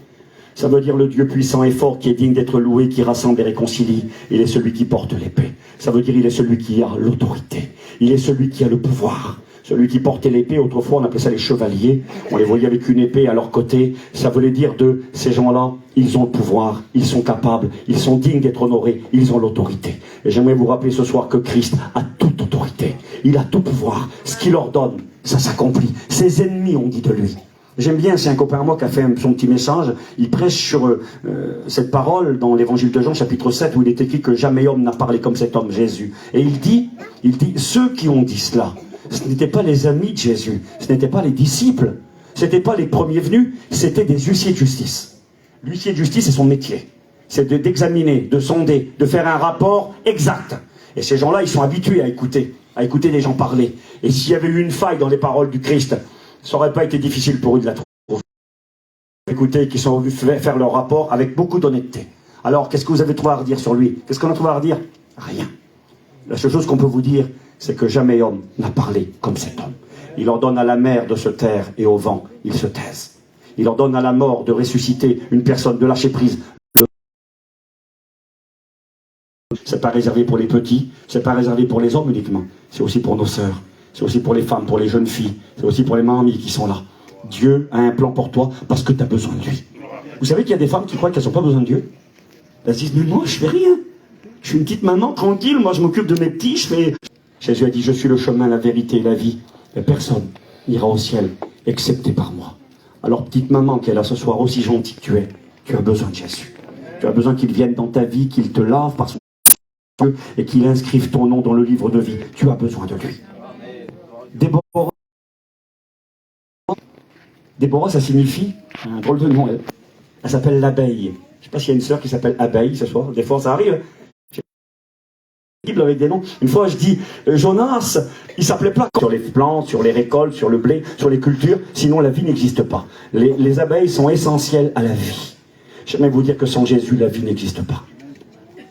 Speaker 1: Ça veut dire le Dieu puissant et fort qui est digne d'être loué, qui rassemble et réconcilie. Il est celui qui porte l'épée. Ça veut dire il est celui qui a l'autorité. Il est celui qui a le pouvoir. Celui qui portait l'épée, autrefois on appelait ça les chevaliers, on les voyait avec une épée à leur côté, ça voulait dire de ces gens-là, ils ont le pouvoir, ils sont capables, ils sont dignes d'être honorés, ils ont l'autorité. Et j'aimerais vous rappeler ce soir que Christ a toute autorité, il a tout pouvoir, ce qu'il ordonne, ça s'accomplit. Ses ennemis ont dit de lui. J'aime bien, c'est un copain à moi qui a fait son petit message, il prêche sur cette parole dans l'évangile de Jean chapitre 7 où il est écrit que jamais homme n'a parlé comme cet homme, Jésus. Et il dit, ceux qui ont dit cela, ce n'étaient pas les amis de Jésus, ce n'étaient pas les disciples, ce n'étaient pas les premiers venus, c'était des huissiers de justice. L'huissier de justice, c'est son métier. C'est d'examiner, de sonder, de faire un rapport exact. Et ces gens-là, ils sont habitués à écouter les gens parler. Et s'il y avait eu une faille dans les paroles du Christ, ça n'aurait pas été difficile pour eux de la trouver. Écoutez, qui sont venus faire leur rapport avec beaucoup d'honnêteté. Alors, qu'est-ce que vous avez trouvé à redire sur lui? Qu'est-ce qu'on a trouvé à redire? Rien. La seule chose qu'on peut vous dire, c'est que jamais homme n'a parlé comme cet homme. Il ordonne à la mer de se taire et au vent, ils se taisent. Il ordonne à la mort de ressusciter une personne, de lâcher prise. C'est pas réservé pour les petits, c'est pas réservé pour les hommes uniquement. C'est aussi pour nos sœurs, c'est aussi pour les femmes, pour les jeunes filles, c'est aussi pour les mamies qui sont là. Dieu a un plan pour toi parce que tu as besoin de lui. Vous savez qu'il y a des femmes qui croient qu'elles n'ont pas besoin de Dieu. Elles se disent, mais moi je fais rien. Je suis une petite maman tranquille, moi je m'occupe de mes petits, je fais... Jésus a dit, je suis le chemin, la vérité et la vie. Et personne n'ira au ciel, excepté par moi. Alors petite maman qui est là ce soir, aussi gentille que tu as besoin de Jésus. Tu as besoin qu'il vienne dans ta vie, qu'il te lave par son Dieu et qu'il inscrive ton nom dans le livre de vie. Tu as besoin de lui. Déborah, ça signifie un drôle de nom. Elle s'appelle l'abeille. Je ne sais pas s'il y a une sœur qui s'appelle Abeille ce soir. Des fois ça arrive. Avec des noms. Une fois je dis Jonas, il s'appelait pas sur les plantes, sur les récoltes, sur le blé, sur les cultures, sinon la vie n'existe pas. Les abeilles sont essentielles à la vie. J'aimerais vous dire que sans Jésus, la vie n'existe pas.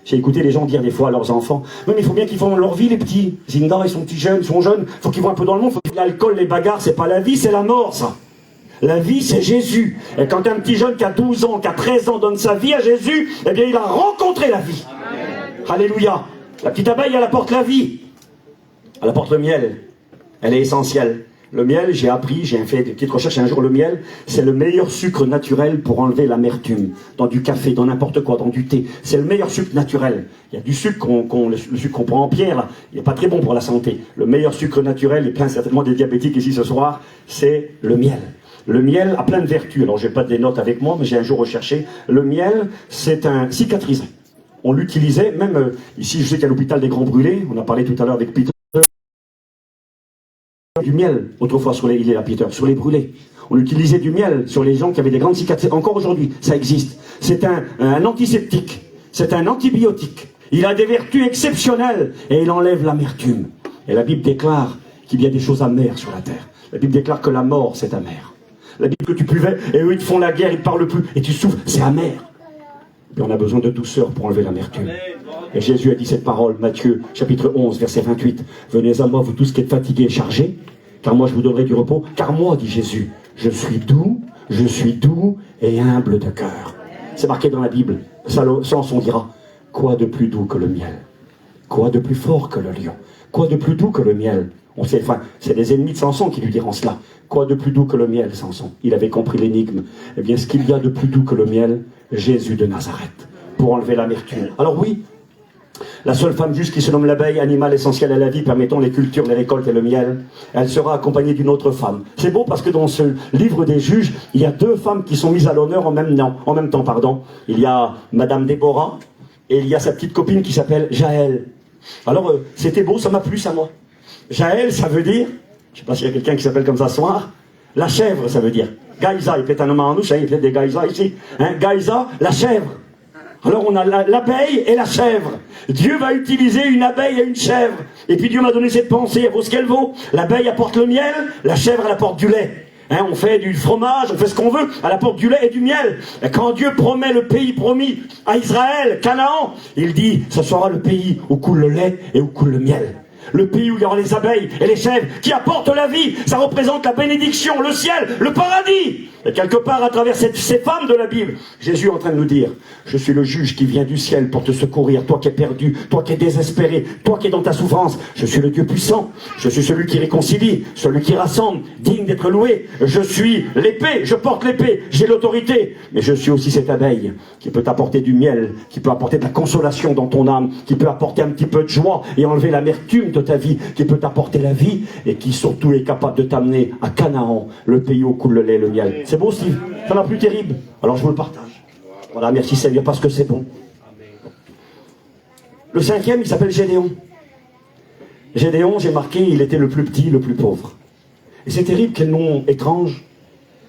Speaker 1: J'ai écouté les gens dire des fois à leurs enfants, oui mais il faut bien qu'ils font leur vie les petits. Zinda, ils sont petits jeunes, ils sont jeunes, il faut qu'ils vont un peu dans le monde, faut que l'alcool, les bagarres, c'est pas la vie, c'est la mort ça. La vie, c'est Jésus. Et quand un petit jeune qui a 12 ans, qui a 13 ans donne sa vie à Jésus, eh bien il a rencontré la vie. Amen. Alléluia. La petite abeille, elle apporte la vie. Elle apporte le miel. Elle est essentielle. Le miel, j'ai appris, j'ai fait des petites recherches un jour, le miel, c'est le meilleur sucre naturel pour enlever l'amertume. Dans du café, dans n'importe quoi, dans du thé. C'est le meilleur sucre naturel. Il y a du sucre, le sucre qu'on prend en pierre, là, il n'est pas très bon pour la santé. Le meilleur sucre naturel, et plein certainement des diabétiques ici ce soir, c'est le miel. Le miel a plein de vertus. Alors, j'ai pas des notes avec moi, mais j'ai un jour recherché. Le miel, c'est un cicatrisant. On l'utilisait, même ici, je sais qu'à l'hôpital des Grands Brûlés, on a parlé tout à l'heure avec Peter, du miel, autrefois sur les brûlés. On utilisait du miel sur les gens qui avaient des grandes cicatrices. Encore aujourd'hui, ça existe. C'est un antiseptique, c'est un antibiotique. Il a des vertus exceptionnelles et il enlève l'amertume. Et la Bible déclare qu'il y a des choses amères sur la terre. La Bible déclare que la mort, c'est amer. La Bible que tu buvais, et eux ils te font la guerre, ils ne te parlent plus, et tu souffres, c'est amer. Et on a besoin de douceur pour enlever l'amertume. Et Jésus a dit cette parole, Matthieu, chapitre 11, verset 28. Venez à moi, vous tous qui êtes fatigués et chargés, car moi je vous donnerai du repos. Car moi, dit Jésus, je suis doux et humble de cœur. C'est marqué dans la Bible. Samson dira, quoi de plus doux que le miel? Quoi de plus fort que le lion? Quoi de plus doux que le miel? C'est les ennemis de Samson qui lui diront cela. Quoi de plus doux que le miel, Samson? Il avait compris l'énigme. Eh bien, ce qu'il y a de plus doux que le miel, Jésus de Nazareth, pour enlever l'amertume. Alors oui, la seule femme juste qui se nomme l'abeille, animal essentiel à la vie, permettant les cultures, les récoltes et le miel, elle sera accompagnée d'une autre femme. C'est beau parce que dans ce livre des juges, il y a deux femmes qui sont mises à l'honneur en même temps. Il y a Madame Déborah et il y a sa petite copine qui s'appelle Jaël. Alors, c'était beau, ça m'a plu, ça, moi. Jaël, ça veut dire, je ne sais pas s'il y a quelqu'un qui s'appelle comme ça ce soir, la chèvre, ça veut dire. Gaïza, il peut être un homme en nous, il peut être des Gaïza ici. Gaïza, la chèvre. Alors on a l'abeille et la chèvre. Dieu va utiliser une abeille et une chèvre. Et puis Dieu m'a donné cette pensée, elle vaut ce qu'elle vaut. L'abeille apporte le miel, la chèvre elle apporte du lait. On fait du fromage, on fait ce qu'on veut, elle apporte du lait et du miel. Et quand Dieu promet le pays promis à Israël, Canaan, il dit, ce sera le pays où coule le lait et où coule le miel. Le pays où il y aura les abeilles et les chèvres qui apportent la vie. Ça représente la bénédiction, le ciel, le paradis. Et quelque part, à travers ces femmes de la Bible, Jésus est en train de nous dire, je suis le juge qui vient du ciel pour te secourir, toi qui es perdu, toi qui es désespéré, toi qui es dans ta souffrance. Je suis le Dieu puissant, je suis celui qui réconcilie, celui qui rassemble, digne d'être loué. Je suis l'épée, je porte l'épée, j'ai l'autorité. Mais je suis aussi cette abeille qui peut t'apporter du miel, qui peut apporter de la consolation dans ton âme, qui peut apporter un petit peu de joie et enlever l'amertume de ta vie, qui peut t'apporter la vie et qui surtout est capable de t'amener à Canaan, le pays où coule le lait et le miel. C'est beau, Steve? Ça m'a plu terrible. Alors je vous le partage. Voilà, merci Seigneur, parce que c'est bon. Le cinquième, il s'appelle Gédéon. Gédéon, j'ai marqué, il était le plus petit, le plus pauvre. Et c'est terrible quel nom étrange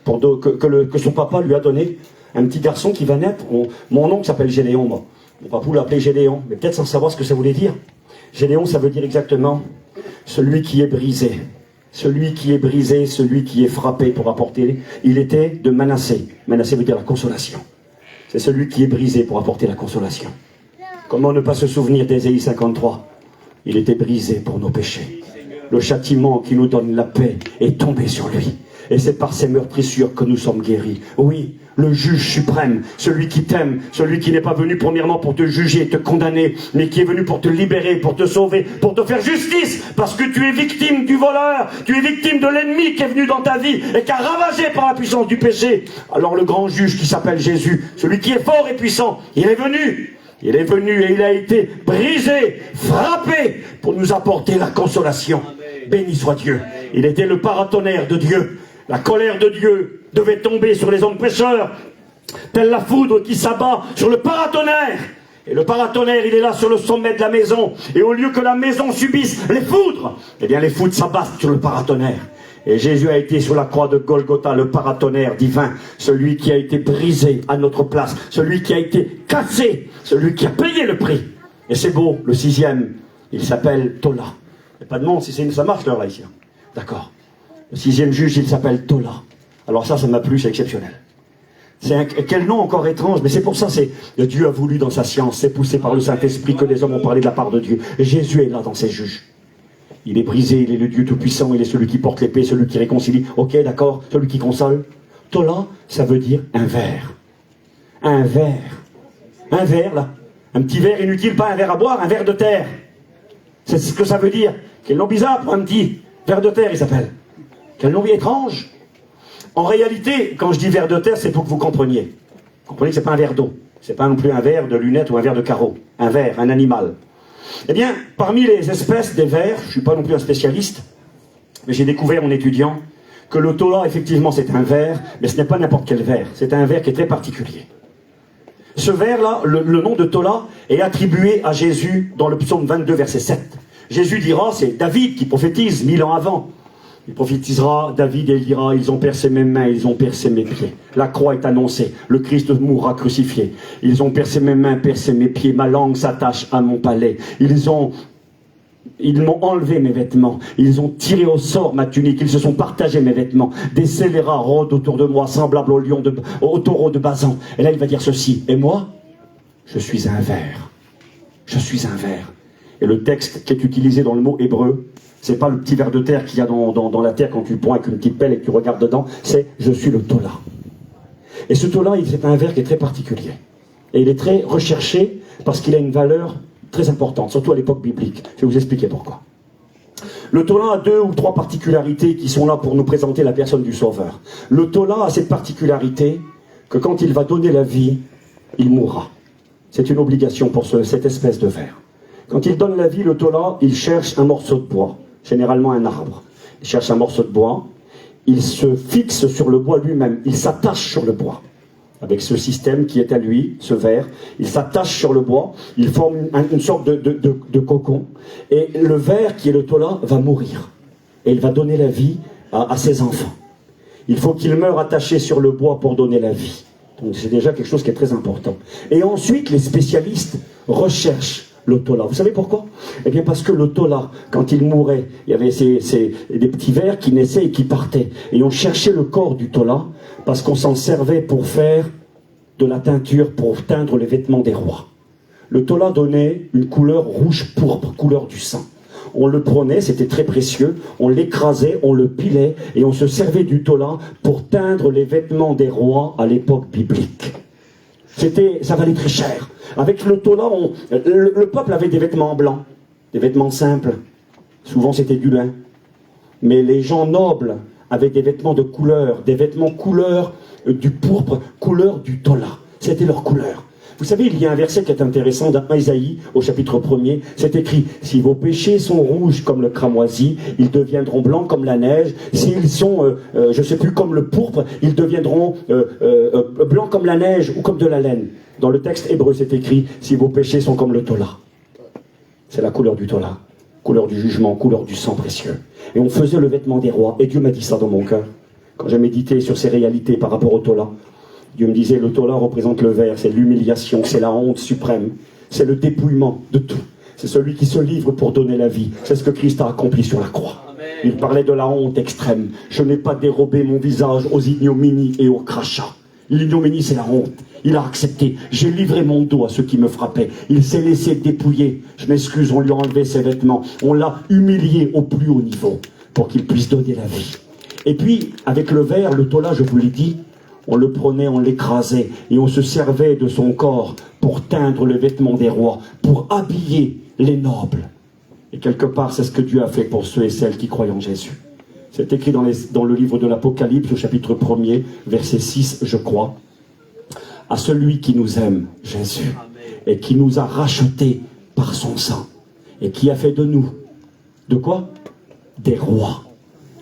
Speaker 1: que son papa lui a donné. Un petit garçon qui va naître. Mon oncle s'appelle Gédéon, moi. Mon papa l'appelait Gédéon, mais peut-être sans savoir ce que ça voulait dire. Gédéon, ça veut dire exactement celui qui est brisé. Celui qui est brisé, celui qui est frappé pour apporter. Il était de Manassé. Manassé veut dire la consolation. C'est celui qui est brisé pour apporter la consolation. Comment ne pas se souvenir d'Ésaïe 53? Il était brisé pour nos péchés. Le châtiment qui nous donne la paix est tombé sur lui. Et c'est par ses meurtrissures que nous sommes guéris. Oui, le juge suprême, celui qui t'aime, celui qui n'est pas venu premièrement pour te juger, te condamner, mais qui est venu pour te libérer, pour te sauver, pour te faire justice, parce que tu es victime du voleur, tu es victime de l'ennemi qui est venu dans ta vie et qui a ravagé par la puissance du péché. Alors le grand juge qui s'appelle Jésus, celui qui est fort et puissant, il est venu. Il est venu et il a été brisé, frappé, pour nous apporter la consolation. Béni soit Dieu. Il était le paratonnerre de Dieu. La colère de Dieu devait tomber sur les hommes pécheurs, telle la foudre qui s'abat sur le paratonnerre. Et le paratonnerre, il est là sur le sommet de la maison. Et au lieu que la maison subisse les foudres, eh bien les foudres s'abattent sur le paratonnerre. Et Jésus a été sur la croix de Golgotha, le paratonnerre divin, celui qui a été brisé à notre place, celui qui a été cassé, celui qui a payé le prix. Et c'est beau, le sixième, il s'appelle Tola. Il n'y a pas de nom, si ça marche l'heure là ici. D'accord. Le sixième juge, il s'appelle Tola. Alors ça m'a plu, c'est exceptionnel. Quel nom encore étrange, mais c'est pour ça, Dieu a voulu dans sa science, c'est poussé par le Saint-Esprit que les hommes ont parlé de la part de Dieu. Et Jésus est là dans ses juges. Il est brisé, il est le Dieu Tout-Puissant, il est celui qui porte l'épée, celui qui réconcilie. Ok, d'accord, celui qui console. Tola, ça veut dire un verre. Un verre. Un verre, là. Un petit verre inutile, pas un verre à boire, un verre de terre. C'est ce que ça veut dire. Quel nom bizarre pour un petit verre de terre, il s'appelle. Quel nom étrange. En réalité, quand je dis verre de terre, c'est pour que vous compreniez. Vous comprenez que ce n'est pas un verre d'eau. Ce n'est pas non plus un verre de lunettes ou un verre de carreau. Un verre, un animal. Eh bien, parmi les espèces des vers, je ne suis pas non plus un spécialiste, mais j'ai découvert en étudiant que le tola, effectivement, c'est un ver, mais ce n'est pas n'importe quel ver. C'est un ver qui est très particulier. Ce vers-là, le nom de Tola, est attribué à Jésus dans le psaume 22, verset 7. Jésus dira, c'est David qui prophétise 1000 ans avant. Il prophétisera, David, et il dira, ils ont percé mes mains, ils ont percé mes pieds. La croix est annoncée, le Christ mourra crucifié. Ils ont percé mes mains, percé mes pieds, ma langue s'attache à mon palais. Ils m'ont enlevé mes vêtements, ils ont tiré au sort ma tunique, ils se sont partagés mes vêtements. Des scélérats rôdent autour de moi, semblables au taureau de Bazan. Et là, il va dire ceci, et moi, je suis un ver. Je suis un ver. Et le texte qui est utilisé dans le mot hébreu, c'est pas le petit ver de terre qu'il y a dans la terre quand tu prends avec une petite pelle et que tu regardes dedans, c'est « je suis le tola ». Et ce tola, c'est un ver qui est très particulier. Et il est très recherché parce qu'il a une valeur très importante, surtout à l'époque biblique. Je vais vous expliquer pourquoi. Le Tola a 2 ou 3 particularités qui sont là pour nous présenter la personne du Sauveur. Le Tola a cette particularité que quand il va donner la vie, il mourra. C'est une obligation pour cette espèce de ver. Quand il donne la vie, le Tola, il cherche un morceau de bois, généralement un arbre. Il cherche un morceau de bois, il se fixe sur le bois lui-même, il s'attache sur le bois. Avec ce système qui est à lui, ce ver, il s'attache sur le bois, il forme une sorte de cocon, et le ver qui est le Tola va mourir. Et il va donner la vie à ses enfants. Il faut qu'il meure attaché sur le bois pour donner la vie. Donc c'est déjà quelque chose qui est très important. Et ensuite, les spécialistes recherchent le Tola. Vous savez pourquoi? Eh bien parce que le Tola, quand il mourait, il y avait des petits vers qui naissaient et qui partaient. Et on cherchait le corps du Tola parce qu'on s'en servait pour faire de la teinture, pour teindre les vêtements des rois. Le Tola donnait une couleur rouge pourpre, couleur du sang. On le prenait, c'était très précieux, on l'écrasait, on le pilait et on se servait du Tola pour teindre les vêtements des rois à l'époque biblique. Ça valait très cher. Avec le Tola, le peuple avait des vêtements blancs, des vêtements simples. Souvent c'était du lin. Mais les gens nobles avaient des vêtements de couleur, des vêtements couleur du pourpre, couleur du Tola. C'était leur couleur. Vous savez, il y a un verset qui est intéressant dans Isaïe, au chapitre 1er. C'est écrit, si vos péchés sont rouges comme le cramoisi, ils deviendront blancs comme la neige. S'ils sont, je ne sais plus, comme le pourpre, ils deviendront blancs comme la neige ou comme de la laine. Dans le texte hébreu, c'est écrit, si vos péchés sont comme le Tola. C'est la couleur du Tola, couleur du jugement, couleur du sang précieux. Et on faisait le vêtement des rois. Et Dieu m'a dit ça dans mon cœur. Quand j'ai médité sur ces réalités par rapport au Tola, Dieu me disait, le Tola représente le ver, c'est l'humiliation, c'est la honte suprême, c'est le dépouillement de tout. C'est celui qui se livre pour donner la vie. C'est ce que Christ a accompli sur la croix. Amen. Il parlait de la honte extrême. Je n'ai pas dérobé mon visage aux ignominies et aux crachats. L'ignominie, c'est la honte. Il a accepté. J'ai livré mon dos à ceux qui me frappaient. Il s'est laissé dépouiller. Je m'excuse, on lui a enlevé ses vêtements. On l'a humilié au plus haut niveau pour qu'il puisse donner la vie. Et puis, avec le ver, le Tola, je vous l'ai dit, on le prenait, on l'écrasait, et on se servait de son corps pour teindre les vêtements des rois, pour habiller les nobles. Et quelque part, c'est ce que Dieu a fait pour ceux et celles qui croient en Jésus. C'est écrit dans le livre de l'Apocalypse, au chapitre 1er, verset 6, je crois. À celui qui nous aime, Jésus, et qui nous a rachetés par son sang, et qui a fait de nous, de quoi? Des rois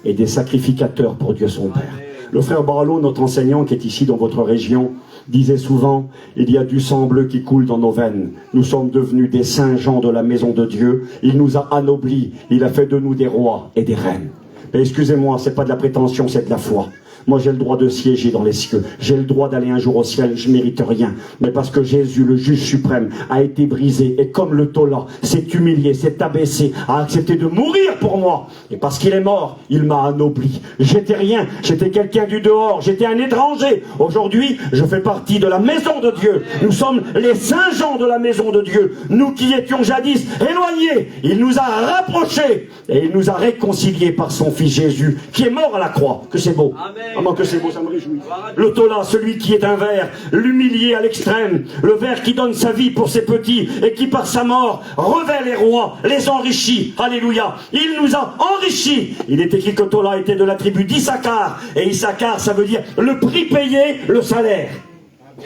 Speaker 1: et des sacrificateurs pour Dieu son Père. Le frère Barlow, notre enseignant qui est ici dans votre région, disait souvent, il y a du sang bleu qui coule dans nos veines. Nous sommes devenus des saints gens de la maison de Dieu. Il nous a anoblis. Il a fait de nous des rois et des reines. Mais excusez-moi, c'est pas de la prétention, c'est de la foi. Moi, j'ai le droit de siéger dans les cieux. J'ai le droit d'aller un jour au ciel. Je mérite rien. Mais parce que Jésus, le juge suprême, a été brisé. Et comme le Tola, s'est humilié, s'est abaissé, a accepté de mourir pour moi. Et parce qu'il est mort, il m'a anobli. J'étais rien. J'étais quelqu'un du dehors. J'étais un étranger. Aujourd'hui, je fais partie de la maison de Dieu. Nous sommes les saints gens de la maison de Dieu. Nous qui étions jadis éloignés, il nous a rapprochés. Et il nous a réconciliés par son Fils Jésus, qui est mort à la croix. Que c'est beau. Amen. Ah, que c'est beau, ça me réjouit. Le Tola, celui qui est un ver, l'humilié à l'extrême, le ver qui donne sa vie pour ses petits et qui par sa mort revêt les rois, les enrichit. Alléluia. Il nous a enrichis. Il est écrit que Tola était de la tribu d'Issachar. Et Issachar, ça veut dire le prix payé, le salaire.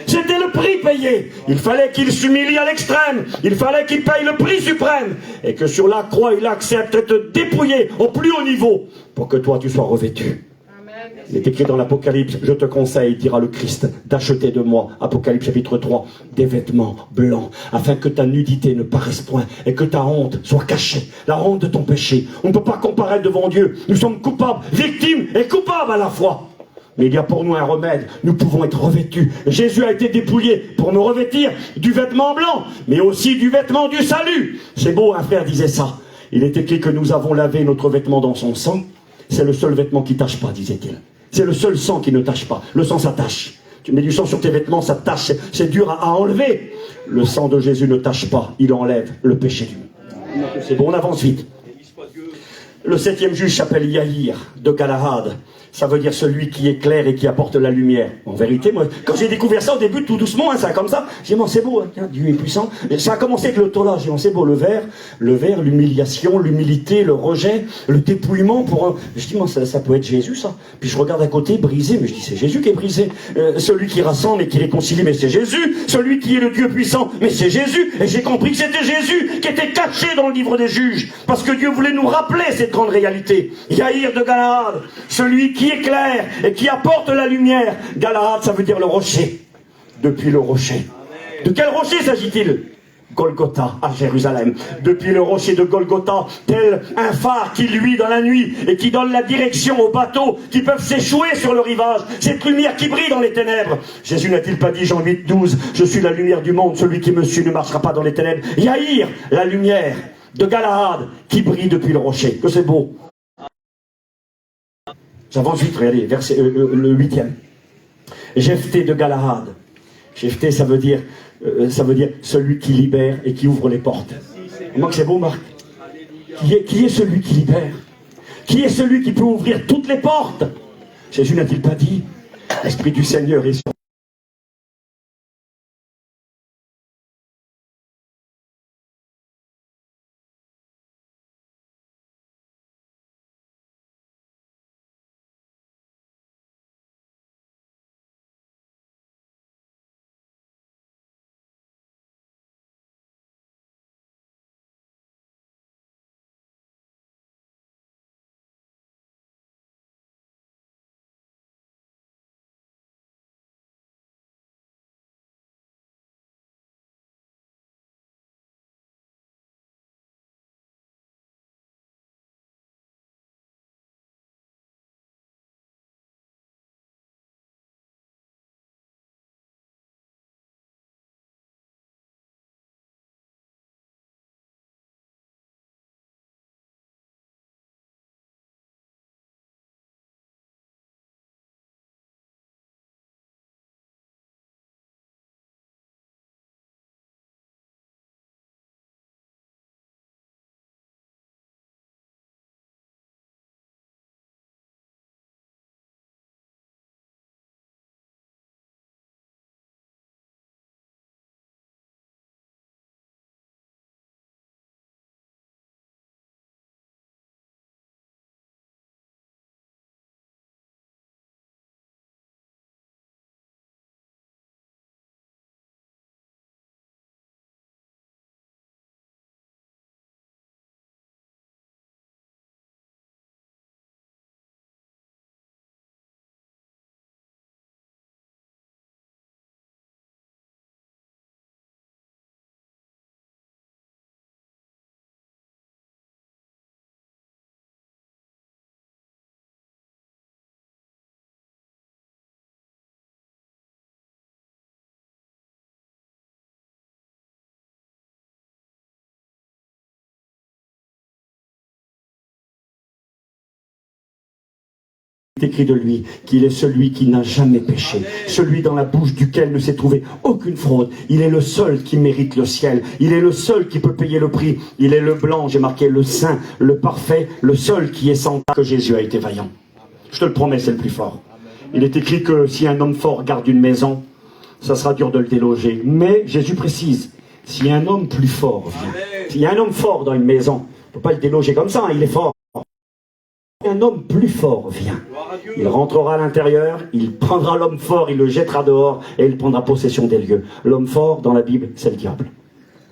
Speaker 1: C'était le prix payé. Il fallait qu'il s'humilie à l'extrême. Il fallait qu'il paye le prix suprême. Et que sur la croix, il accepte de te dépouiller au plus haut niveau pour que toi, tu sois revêtu. Il est écrit dans l'Apocalypse, je te conseille, dira le Christ, d'acheter de moi, Apocalypse chapitre 3, des vêtements blancs, afin que ta nudité ne paraisse point et que ta honte soit cachée, la honte de ton péché. On ne peut pas comparaître devant Dieu. Nous sommes coupables, victimes et coupables à la fois. Mais il y a pour nous un remède, nous pouvons être revêtus. Jésus a été dépouillé pour nous revêtir du vêtement blanc, mais aussi du vêtement du salut. C'est beau, un frère disait ça. Il est écrit que nous avons lavé notre vêtement dans son sang. C'est le seul vêtement qui ne tâche pas, disait-il. C'est le seul sang qui ne tâche pas. Le sang, ça tâche. Tu mets du sang sur tes vêtements, ça tâche. C'est dur à enlever. Le sang de Jésus ne tâche pas. Il enlève le péché du monde. C'est bon, on avance vite. Le 7e juge s'appelle Yahir de Galahad. Ça veut dire celui qui éclaire et qui apporte la lumière. En vérité, moi, quand j'ai découvert ça au début, tout doucement, ça comme ça, j'ai dit, c'est beau, hein, Dieu est puissant. Et ça a commencé avec le tola, j'ai dit, c'est beau, le verre, l'humiliation, l'humilité, le rejet, le dépouillement. Je dis, ça peut être Jésus, ça. Puis je regarde à côté, brisé, mais je dis, c'est Jésus qui est brisé. Celui qui rassemble et qui réconcilie, mais c'est Jésus. Celui qui est le Dieu puissant, mais c'est Jésus. Et j'ai compris que c'était Jésus qui était caché dans le livre des juges. Parce que Dieu voulait nous rappeler cette grande réalité. Yaïr de Galahad, celui qui éclaire et qui apporte la lumière. Galahad, ça veut dire le rocher. Depuis le rocher. De quel rocher s'agit-il? Golgotha, à Jérusalem. Depuis le rocher de Golgotha, tel un phare qui luit dans la nuit et qui donne la direction aux bateaux qui peuvent s'échouer sur le rivage. Cette lumière qui brille dans les ténèbres. Jésus n'a-t-il pas dit, Jean 8, 12, je suis la lumière du monde, celui qui me suit ne marchera pas dans les ténèbres. Yaïr, la lumière de Galahad qui brille depuis le rocher. Que c'est beau. J'avance vite, regardez, verset, le 8e. Jephthé de Galahad. Jephthé, ça veut dire celui qui libère et qui ouvre les portes. Moi que c'est beau, Marc. Qui est celui qui libère? Qui est celui qui peut ouvrir toutes les portes? Jésus n'a-t-il pas dit, l'Esprit du Seigneur est sur écrit de lui qu'il est celui qui n'a jamais péché, celui dans la bouche duquel ne s'est trouvé aucune fraude. Il est le seul qui mérite le ciel, il est le seul qui peut payer le prix, il est le blanc, j'ai marqué le saint, le parfait, le seul qui est sans tache. Que Jésus a été vaillant. Je te le promets, c'est le plus fort. Il est écrit que si un homme fort garde une maison, ça sera dur de le déloger. Mais Jésus précise, si un homme plus fort vient, s'il y a un homme fort dans une maison, on ne peut pas le déloger comme ça, hein, il est fort. Un homme plus fort vient, il rentrera à l'intérieur, il prendra l'homme fort, il le jettera dehors et il prendra possession des lieux. L'homme fort dans la Bible, c'est le diable.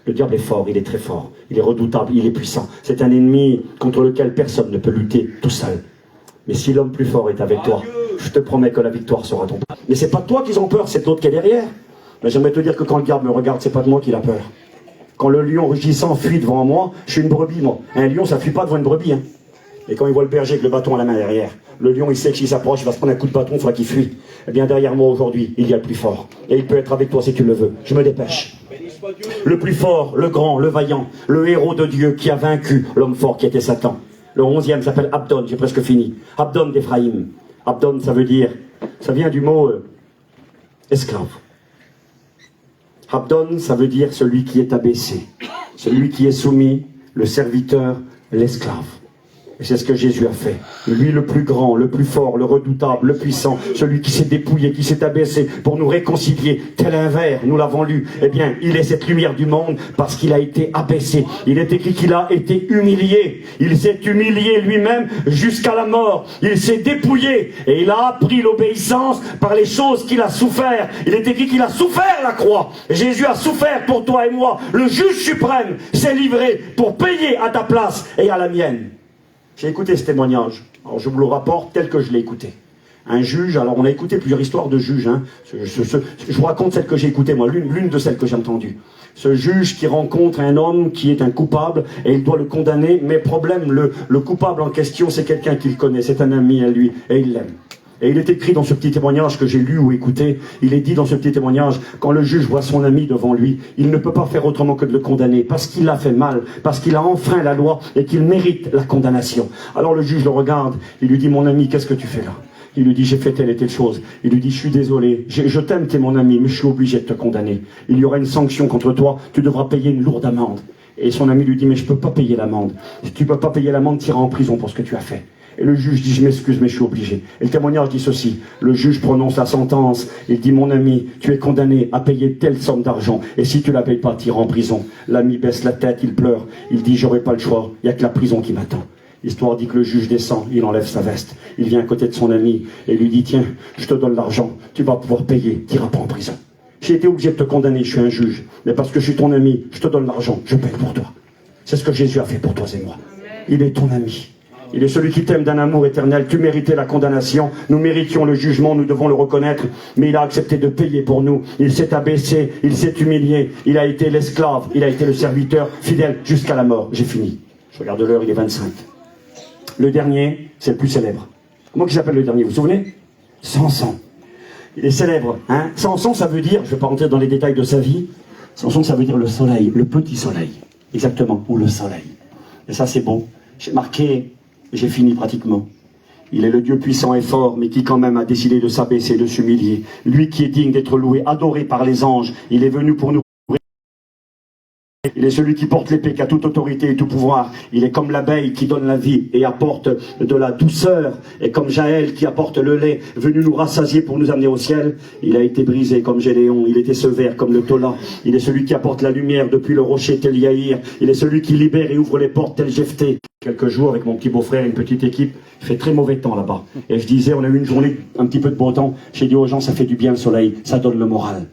Speaker 1: Le diable est fort, il est très fort, il est redoutable, il est puissant. C'est un ennemi contre lequel personne ne peut lutter tout seul. Mais si l'homme plus fort est avec toi, je te promets que la victoire sera ton part. Mais c'est pas toi qu'ils ont peur, c'est l'autre qui est derrière. Mais j'aimerais te dire que quand le diable me regarde, c'est pas de moi qu'il a peur. Quand le lion rugissant fuit devant moi, je suis une brebis, moi. Un lion, ça fuit pas devant une brebis, hein. Et quand il voit le berger avec le bâton à la main derrière, le lion, il sait que s'il s'approche, il va se prendre un coup de bâton, il faudra qu'il fuit. Eh bien, derrière moi, aujourd'hui, il y a le plus fort. Et il peut être avec toi si tu le veux. Je me dépêche. Le plus fort, le grand, le vaillant, le héros de Dieu qui a vaincu l'homme fort qui était Satan. Le 11e s'appelle Abdon, j'ai presque fini. Abdon d'Éphraïm. Abdon, ça vient du mot esclave. Abdon, ça veut dire celui qui est abaissé, celui qui est soumis, le serviteur, l'esclave. Et c'est ce que Jésus a fait. Lui le plus grand, le plus fort, le redoutable, le puissant, celui qui s'est dépouillé, qui s'est abaissé pour nous réconcilier, tel un ver, nous l'avons lu. Eh bien, il est cette lumière du monde parce qu'il a été abaissé. Il est écrit qu'il a été humilié. Il s'est humilié lui-même jusqu'à la mort. Il s'est dépouillé et il a appris l'obéissance par les choses qu'il a souffert. Il est écrit qu'il a souffert la croix. Et Jésus a souffert pour toi et moi. Le juge suprême s'est livré pour payer à ta place et à la mienne. J'ai écouté ce témoignage, alors je vous le rapporte tel que je l'ai écouté. Un juge, alors on a écouté plusieurs histoires de juges, hein. Je vous raconte celle que j'ai écoutée, moi, l'une de celles que j'ai entendues. Ce juge qui rencontre un homme qui est un coupable et il doit le condamner, mais problème, le coupable en question, c'est quelqu'un qu'il connaît, c'est un ami à lui, et il l'aime. Et il est écrit dans ce petit témoignage que j'ai lu ou écouté, il est dit dans ce petit témoignage, quand le juge voit son ami devant lui, il ne peut pas faire autrement que de le condamner, parce qu'il a fait mal, parce qu'il a enfreint la loi et qu'il mérite la condamnation. Alors le juge le regarde, il lui dit, mon ami, qu'est-ce que tu fais là? Il lui dit, j'ai fait telle et telle chose. Il lui dit, je suis désolé, je t'aime, t'es mon ami, mais je suis obligé de te condamner. Il y aura une sanction contre toi, tu devras payer une lourde amende. Et son ami lui dit, mais je ne peux pas payer l'amende. Si tu ne peux pas payer l'amende, tu iras en prison pour ce que tu as fait. Et le juge dit, je m'excuse, mais je suis obligé. Et le témoignage dit ceci, le juge prononce la sentence, il dit, mon ami, tu es condamné à payer telle somme d'argent, et si tu ne la payes pas, tu iras en prison. L'ami baisse la tête, il pleure, il dit, j'aurai pas le choix, il n'y a que la prison qui m'attend. L'histoire dit que le juge descend, il enlève sa veste, il vient à côté de son ami, et lui dit, tiens, je te donne l'argent, tu vas pouvoir payer, tu n'iras pas en prison. J'ai été obligé de te condamner, je suis un juge, mais parce que je suis ton ami, je te donne l'argent, je paye pour toi. C'est ce que Jésus a fait pour toi et moi. Il est ton ami. Il est celui qui t'aime d'un amour éternel. Tu méritais la condamnation. Nous méritions le jugement, nous devons le reconnaître. Mais il a accepté de payer pour nous. Il s'est abaissé, il s'est humilié. Il a été l'esclave, il a été le serviteur fidèle jusqu'à la mort. J'ai fini. Je regarde l'heure, il est 25. Le dernier, c'est le plus célèbre. Comment il s'appelle le dernier, vous vous souvenez? Samson. Il est célèbre. Hein? Samson, ça veut dire, je ne vais pas rentrer dans les détails de sa vie, Samson, ça veut dire le soleil, le petit soleil. Exactement, ou le soleil. Et ça, c'est bon. J'ai marqué... J'ai fini pratiquement. Il est le Dieu puissant et fort, mais qui quand même a décidé de s'abaisser, de s'humilier. Lui qui est digne d'être loué, adoré par les anges, il est venu pour nous. Il est celui qui porte l'épée, qui a toute autorité et tout pouvoir. Il est comme l'abeille qui donne la vie et apporte de la douceur. Et comme Jaël qui apporte le lait, venu nous rassasier pour nous amener au ciel. Il a été brisé comme Gédéon. Il était sévère comme le Tola. Il est celui qui apporte la lumière depuis le rocher tel Yaïr. Il est celui qui libère et ouvre les portes tel Jephthé. Quelques jours avec mon petit beau-frère et une petite équipe, il fait très mauvais temps là-bas. Et je disais, on a eu une journée, un petit peu de beau temps. J'ai dit aux gens, ça fait du bien le soleil. Ça donne le moral.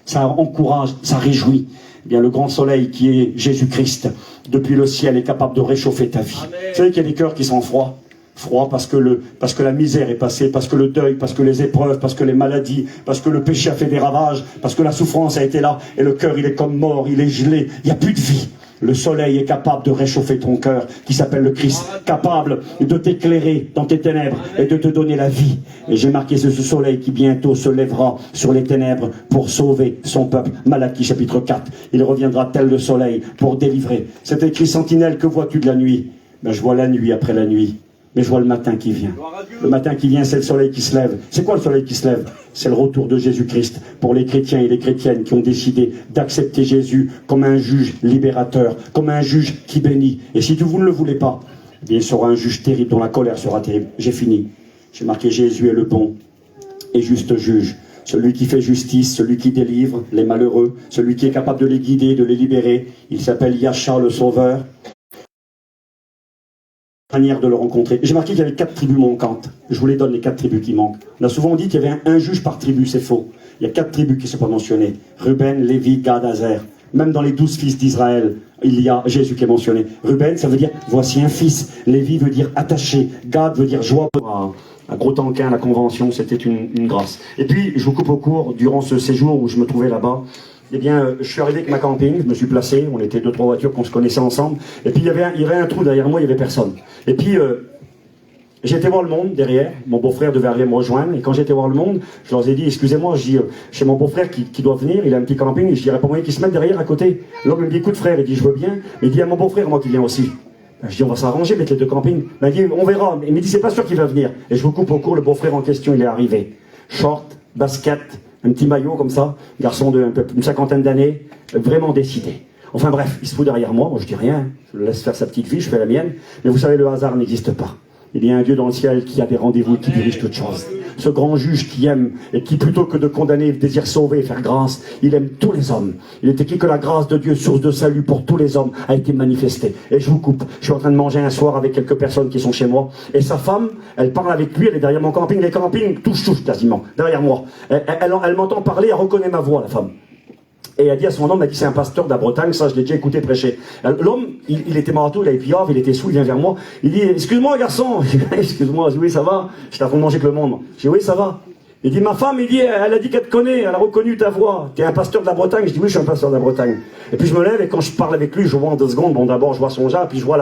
Speaker 1: Ça encourage, ça réjouit. Eh bien, le grand soleil qui est Jésus-Christ, depuis le ciel, est capable de réchauffer ta vie. Amen. Vous savez qu'il y a des cœurs qui sont froids. Froids parce que la misère est passée, parce que le deuil, parce que les épreuves, parce que les maladies, parce que le péché a fait des ravages, parce que la souffrance a été là, et le cœur, il est comme mort, il est gelé, il n'y a plus de vie. Le soleil est capable de réchauffer ton cœur, qui s'appelle le Christ, capable de t'éclairer dans tes ténèbres et de te donner la vie. Et j'ai marqué ce soleil qui bientôt se lèvera sur les ténèbres pour sauver son peuple. Malachie chapitre 4, il reviendra tel le soleil pour délivrer. C'est écrit, sentinelle, que vois-tu de la nuit? Ben, je vois la nuit après la nuit. Mais je vois le matin qui vient. Le matin qui vient, c'est le soleil qui se lève. C'est quoi le soleil qui se lève? C'est le retour de Jésus-Christ pour les chrétiens et les chrétiennes qui ont décidé d'accepter Jésus comme un juge libérateur, comme un juge qui bénit. Et si vous ne le voulez pas, eh bien, il sera un juge terrible dont la colère sera terrible. J'ai fini. J'ai marqué Jésus est le bon et juste juge. Celui qui fait justice, celui qui délivre les malheureux, celui qui est capable de les guider, de les libérer. Il s'appelle Yahshua le Sauveur. Manière de le rencontrer. J'ai marqué qu'il y avait 4 tribus manquantes. Je vous les donne, les 4 tribus qui manquent. On a souvent dit qu'il y avait un juge par tribu, c'est faux. Il y a 4 tribus qui ne sont pas mentionnées. Ruben, Lévi, Gad, Azer. Même dans les 12 fils d'Israël, il y a Jésus qui est mentionné. Ruben, ça veut dire voici un fils. Lévi veut dire attaché. Gad veut dire joie. À Gros-Tanquin, la convention, c'était une grâce. Et puis, je vous coupe au court, durant ce séjour où je me trouvais là-bas, eh bien, je suis arrivé avec ma camping, je me suis placé, on était 2-3 voitures qu'on se connaissait ensemble, et puis il y avait un trou derrière moi, il n'y avait personne. Et puis, j'ai été voir le monde derrière, mon beau-frère devait arriver me rejoindre, et quand j'ai été voir le monde, je leur ai dit, excusez-moi, je dis, chez mon beau-frère qui doit venir, il a un petit camping, et je dirais pas moyen qu'il se mette derrière à côté. L'homme me dit, écoute frère, il dit, je veux bien, mais il dit à mon beau-frère, moi qui viens aussi. Je dis, on va s'arranger, mettre les 2 campings. Il dit, on verra, il me dit, c'est pas sûr qu'il va venir. Et je vous coupe au court, le beau-frère en question, il est arrivé. Short, basket, un petit maillot comme ça, garçon de une 50aine d'années, vraiment décidé. Enfin bref, il se fout derrière moi, moi je dis rien, je le laisse faire sa petite vie, je fais la mienne. Mais vous savez, le hasard n'existe pas. Il y a un Dieu dans le ciel qui a des rendez-vous et qui dirige toutes choses. Ce grand juge qui aime et qui, plutôt que de condamner, désire sauver et faire grâce, il aime tous les hommes. Il est écrit que la grâce de Dieu, source de salut pour tous les hommes, a été manifestée. Et je vous coupe, je suis en train de manger un soir avec quelques personnes qui sont chez moi, et sa femme, elle parle avec lui, elle est derrière mon camping, les campings touche quasiment, derrière moi. Elle m'entend parler, elle reconnaît ma voix, la femme. Et elle dit à son homme, elle dit c'est un pasteur de la Bretagne, ça je l'ai déjà écouté prêcher. L'homme, il était marathon, il avait piave, il était sous, il vient vers moi, il dit excuse-moi garçon, excuse-moi, je dis oui ça va, j'étais en train de manger que le monde. Je dis oui ça va. Il dit ma femme, il dit elle a dit qu'elle te connaît, elle a reconnu ta voix, t'es un pasteur de la Bretagne. Je dis oui je suis un pasteur de la Bretagne. Et puis je me lève et quand je parle avec lui, je vois en 2 secondes, bon d'abord je vois son jar, puis je vois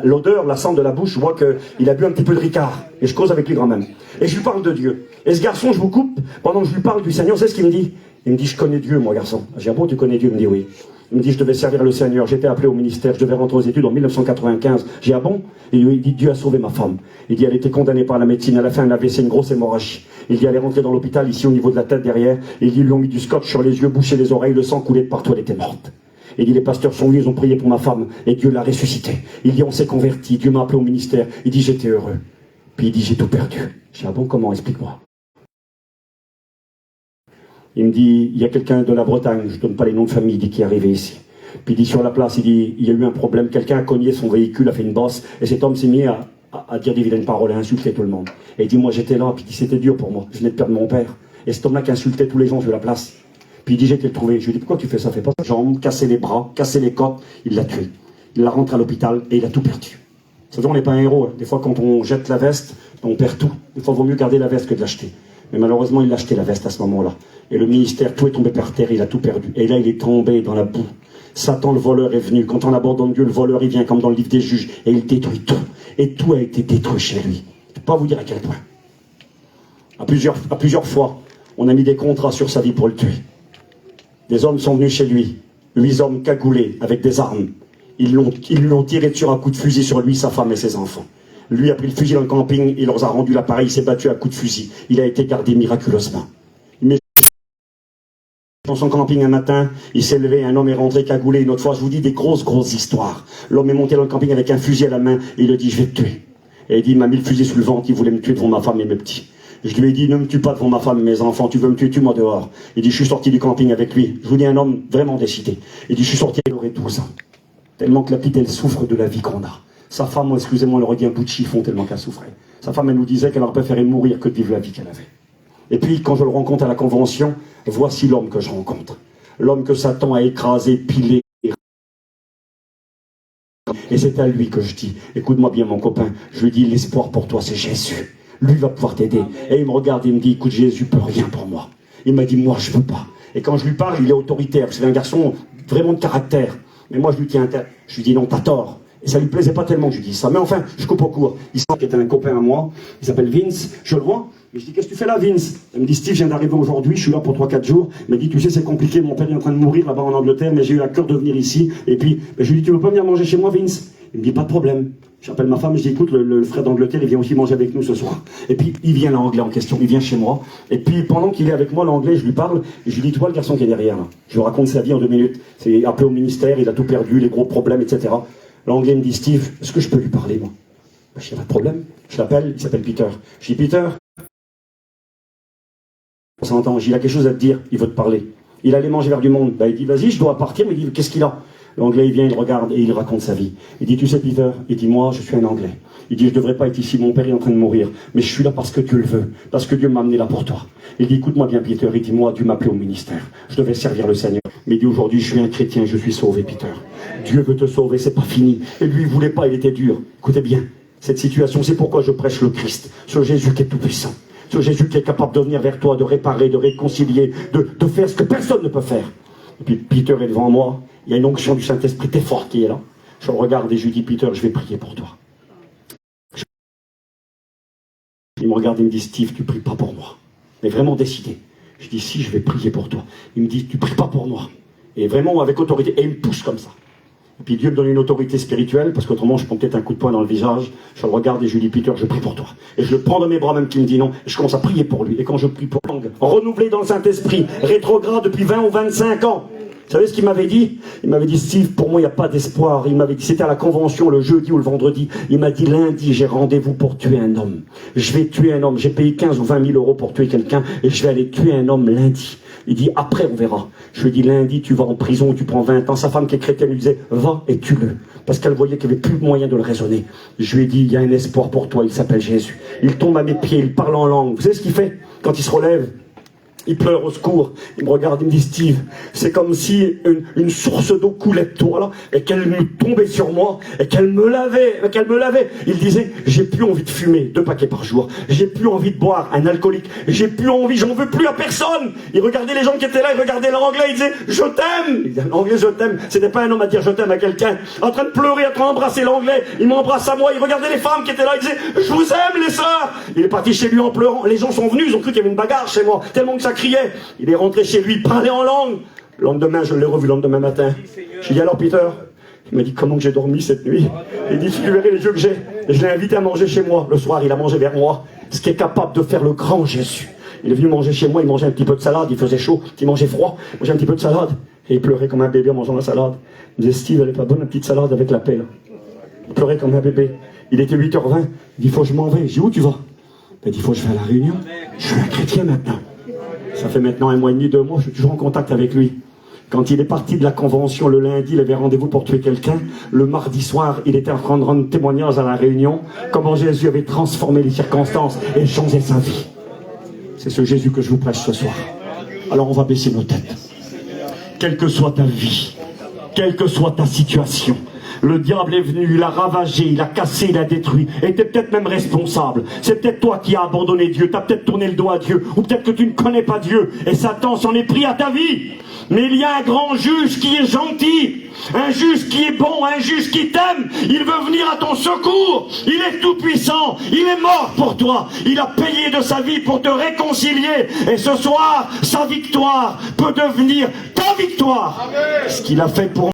Speaker 1: l'odeur, la cendre de la bouche, je vois qu'il a bu un petit peu de Ricard. Et je cause avec lui quand même. Et je lui parle de Dieu. Et ce garçon, je vous coupe, pendant que je lui parle du Seigneur, c'est ce qu'il me dit. Il me dit, je connais Dieu, moi, garçon. J'ai dit, ah bon, tu connais Dieu? Il me dit, oui. Il me dit, je devais servir le Seigneur. J'étais appelé au ministère. Je devais rentrer aux études en 1995. J'ai dit, ah bon? Et il dit, Dieu a sauvé ma femme. Il dit, elle était condamnée par la médecine. Elle a fait un AVC, une grosse hémorragie. Il dit, elle est rentrée dans l'hôpital, ici, au niveau de la tête, derrière. Il dit, ils lui ont mis du scotch sur les yeux, bouché les oreilles, le sang coulait de partout, elle était morte. Il dit, les pasteurs sont venus, ils ont prié pour ma femme. Et Dieu l'a ressuscitée. Il dit, on s'est converti. Dieu m'a appelé au ministère. Il dit, j'étais heureux. Puis il dit, j'ai tout perdu. J'ai dit, ah bon, comment? Explique-moi. Il me dit, il y a quelqu'un de la Bretagne, je ne donne pas les noms de famille, il dit, qui est arrivé ici. Puis il dit, sur la place, il dit, il y a eu un problème, quelqu'un a cogné son véhicule, a fait une bosse, et cet homme s'est mis à dire des vilaines paroles, à insulter tout le monde. Et il dit, moi j'étais là, puis il dit, c'était dur pour moi, je venais de perdre mon père. Et cet homme-là qui insultait tous les gens sur la place. Puis il dit, j'ai été le trouvé. Je lui dis, pourquoi tu fais ça? Fais pas ça. Jambes, casser les bras, casser les côtes, il l'a tué. Il l'a rentré à l'hôpital, et il a tout perdu. C'est vrai, on n'est pas un héros. Hein. Des fois, quand on jette la veste, on perd tout. Des fois, il vaut mieux garder la veste que de l'acheter. Mais malheureusement, il a acheté la veste à ce moment-là. Et le ministère, tout est tombé par terre, il a tout perdu. Et là, il est tombé dans la boue. Satan, le voleur, est venu. Quand on abandonne Dieu, le voleur, il vient comme dans le livre des juges. Et il détruit tout. Et tout a été détruit chez lui. Je ne peux pas vous dire à quel point. À plusieurs fois, on a mis des contrats sur sa vie pour le tuer. Des hommes sont venus chez lui. 8 hommes cagoulés avec des armes. Ils l'ont tiré sur un coup de fusil sur lui, sa femme et ses enfants. Lui a pris le fusil dans le camping, il leur a rendu l'appareil, il s'est battu à coups de fusil. Il a été gardé miraculeusement. Mais dans son camping un matin, il s'est levé, un homme est rentré cagoulé. Une autre fois, je vous dis des grosses histoires. L'homme est monté dans le camping avec un fusil à la main et il a dit, je vais te tuer. Et il dit, il m'a mis le fusil sous le ventre, il voulait me tuer devant ma femme et mes petits. Je lui ai dit, ne me tue pas devant ma femme et mes enfants, tu veux me tuer, tue-moi dehors. Il dit, je suis sorti du camping avec lui. Je vous dis, un homme vraiment décidé. Il dit, je suis sorti, il aurait 12 ans. Tellement que la petite, elle souffre de la vie qu'on a. Sa femme, excusez-moi, elle aurait dit un bout de chiffon tellement qu'elle souffrait. Sa femme, elle nous disait qu'elle aurait préféré mourir que de vivre la vie qu'elle avait. Et puis, quand je le rencontre à la convention, voici l'homme que je rencontre. L'homme que Satan a écrasé, pilé. Et c'est à lui que je dis, écoute-moi bien mon copain, je lui dis, l'espoir pour toi, c'est Jésus. Lui va pouvoir t'aider. Et il me regarde et il me dit, écoute, Jésus peut rien pour moi. Il m'a dit, moi, je peux pas. Et quand je lui parle, il est autoritaire. C'est un garçon vraiment de caractère. Mais moi, je lui tiens tête. Je lui dis, non, t'as tort. Et ça lui plaisait pas tellement que je dis ça. Mais enfin, je coupe au court. Il sent qu'il est un copain à moi. Il s'appelle Vince. Je le vois. Et je dis, qu'est-ce que tu fais là, Vince? Il me dit, Steve, je viens d'arriver aujourd'hui. Je suis là pour 3-4 jours. Il m'a dit, tu sais, c'est compliqué. Mon père est en train de mourir là-bas en Angleterre, mais j'ai eu à cœur de venir ici. Et puis, je lui dis, tu veux pas venir manger chez moi, Vince? Il me dit, pas de problème. J'appelle ma femme, je dis, écoute, le frère d'Angleterre, il vient aussi manger avec nous ce soir. Et puis, il vient l'anglais en question, il vient chez moi. Et puis, pendant qu'il est avec moi, l'anglais, je lui parle, et je lui dis, toi, le garçon qui est derrière, là. Je lui raconte sa vie en 2 minutes. C'est appelé au ministère, il a tout perdu, les gros problèmes, etc. L'anglais me dit, Steve, est-ce que je peux lui parler, moi? Je dis, pas de problème. Je l'appelle, il s'appelle Peter. Je dis, Peter, on s'entend, il a quelque chose à te dire, il veut te parler. Il allait manger vers du monde. Il dit, vas-y, je dois partir. Il dit, qu'est-ce qu'il a? L'anglais, il vient, il regarde et il raconte sa vie. Il dit, tu sais, Peter, il dit, moi, je suis un anglais. Il dit, je ne devrais pas être ici, mon père est en train de mourir. Mais je suis là parce que Dieu le veut. Parce que Dieu m'a amené là pour toi. Il dit, écoute-moi bien, Peter. Il dit, moi, Dieu m'a appelé au ministère. Je devais servir le Seigneur. Mais il dit, aujourd'hui, je suis un chrétien, je suis sauvé, Peter. Dieu veut te sauver, c'est pas fini. Et lui, il voulait pas, il était dur. Écoutez bien, cette situation, c'est pourquoi je prêche le Christ. Ce Jésus qui est tout puissant. Ce Jésus qui est capable de venir vers toi, de réparer, de réconcilier, de faire ce que personne ne peut faire. Et puis Peter est devant moi, il y a une onction du Saint-Esprit très forte qui est là. Je le regarde et je lui dis, Peter, je vais prier pour toi. Il me regarde et me dit, Steve, tu pries pas pour moi. Mais vraiment décidé. Je dis, si, je vais prier pour toi. Il me dit, tu pries pas pour moi. Et vraiment avec autorité. Et il me pousse comme ça. Et puis Dieu me donne une autorité spirituelle, parce qu'autrement je prends peut-être un coup de poing dans le visage. Je le regarde et je lui dis, Peter, je prie pour toi. Et je le prends dans mes bras, même qu'il me dit non. Et je commence à prier pour lui. Et quand je prie pour langue, renouvelé dans le Saint-Esprit, rétrograde depuis 20 ou 25 ans. Vous savez ce qu'il m'avait dit? Il m'avait dit, Steve, pour moi, il n'y a pas d'espoir. Il m'avait dit, c'était à la convention le jeudi ou le vendredi. Il m'a dit, lundi, j'ai rendez-vous pour tuer un homme. Je vais tuer un homme. J'ai payé 15 ou 20 000 euros pour tuer quelqu'un et je vais aller tuer un homme lundi. Il dit, après, on verra. Je lui ai dit, lundi, tu vas en prison, tu prends 20 ans. Sa femme qui est chrétienne lui disait, va et tue-le. Parce qu'elle voyait qu'il n'y avait plus moyen de le raisonner. Je lui ai dit, il y a un espoir pour toi, il s'appelle Jésus. Il tombe à mes pieds, il parle en langue. Vous savez ce qu'il fait quand il se relève? Il pleure au secours. Il me regarde, il me dit, Steve, c'est comme si une source d'eau coulait de toi, là, et qu'elle me tombait sur moi, et qu'elle me lavait. Il disait, j'ai plus envie de fumer 2 paquets par jour. J'ai plus envie de boire, un alcoolique. J'ai plus envie, j'en veux plus à personne. Il regardait les gens qui étaient là, il regardait l'anglais, il disait, je t'aime. Il disait, l'anglais, je t'aime. C'était pas un homme à dire je t'aime à quelqu'un. En train de pleurer, en train d'embrasser l'anglais. Il m'embrasse à moi, il regardait les femmes qui étaient là, il disait, je vous aime, les sœurs. Il est parti chez lui en pleurant. Les gens sont venus, ils ont cru qu'il y avait une bagarre chez moi, tellement que ça criait. Il est rentré chez lui, il parlait en langue. Le lendemain, je l'ai revu le lendemain matin. J'ai dit, alors Peter? Il m'a dit, comment que j'ai dormi cette nuit? Il dit, tu verrais les yeux que j'ai. Et je l'ai invité à manger chez moi. Le soir, il a mangé vers moi. Ce qui est capable de faire le grand Jésus. Il est venu manger chez moi, il mangeait un petit peu de salade, il faisait chaud, il mangeait froid, il mangeait un petit peu de salade. Et il pleurait comme un bébé en mangeant la salade. Il me disait, Steve, elle est pas bonne, la petite salade avec la pelle. Il pleurait comme un bébé. Il était 8h20. Il dit, faut que je m'en vais. Je dis, où tu vas? Il dit, faut que je vais à la Réunion. Je suis un chrétien maintenant. Ça fait maintenant 1 mois et demi, 2 mois, je suis toujours en contact avec lui. Quand il est parti de la convention le lundi, il avait rendez-vous pour tuer quelqu'un. Le mardi soir, il était en train de rendre témoignage à la Réunion, comment Jésus avait transformé les circonstances et changé sa vie. C'est ce Jésus que je vous prêche ce soir. Alors on va baisser nos têtes. Quelle que soit ta vie, quelle que soit ta situation, le diable est venu, il a ravagé, il a cassé, il a détruit, et tu es peut-être même responsable. C'est peut-être toi qui as abandonné Dieu, tu as peut-être tourné le dos à Dieu, ou peut-être que tu ne connais pas Dieu, et Satan s'en est pris à ta vie. Mais il y a un grand juge qui est gentil, un juge qui est bon, un juge qui t'aime. Il veut venir à ton secours, il est tout puissant, il est mort pour toi, il a payé de sa vie pour te réconcilier, et ce soir, sa victoire peut devenir ta victoire. Amen. Ce qu'il a fait pour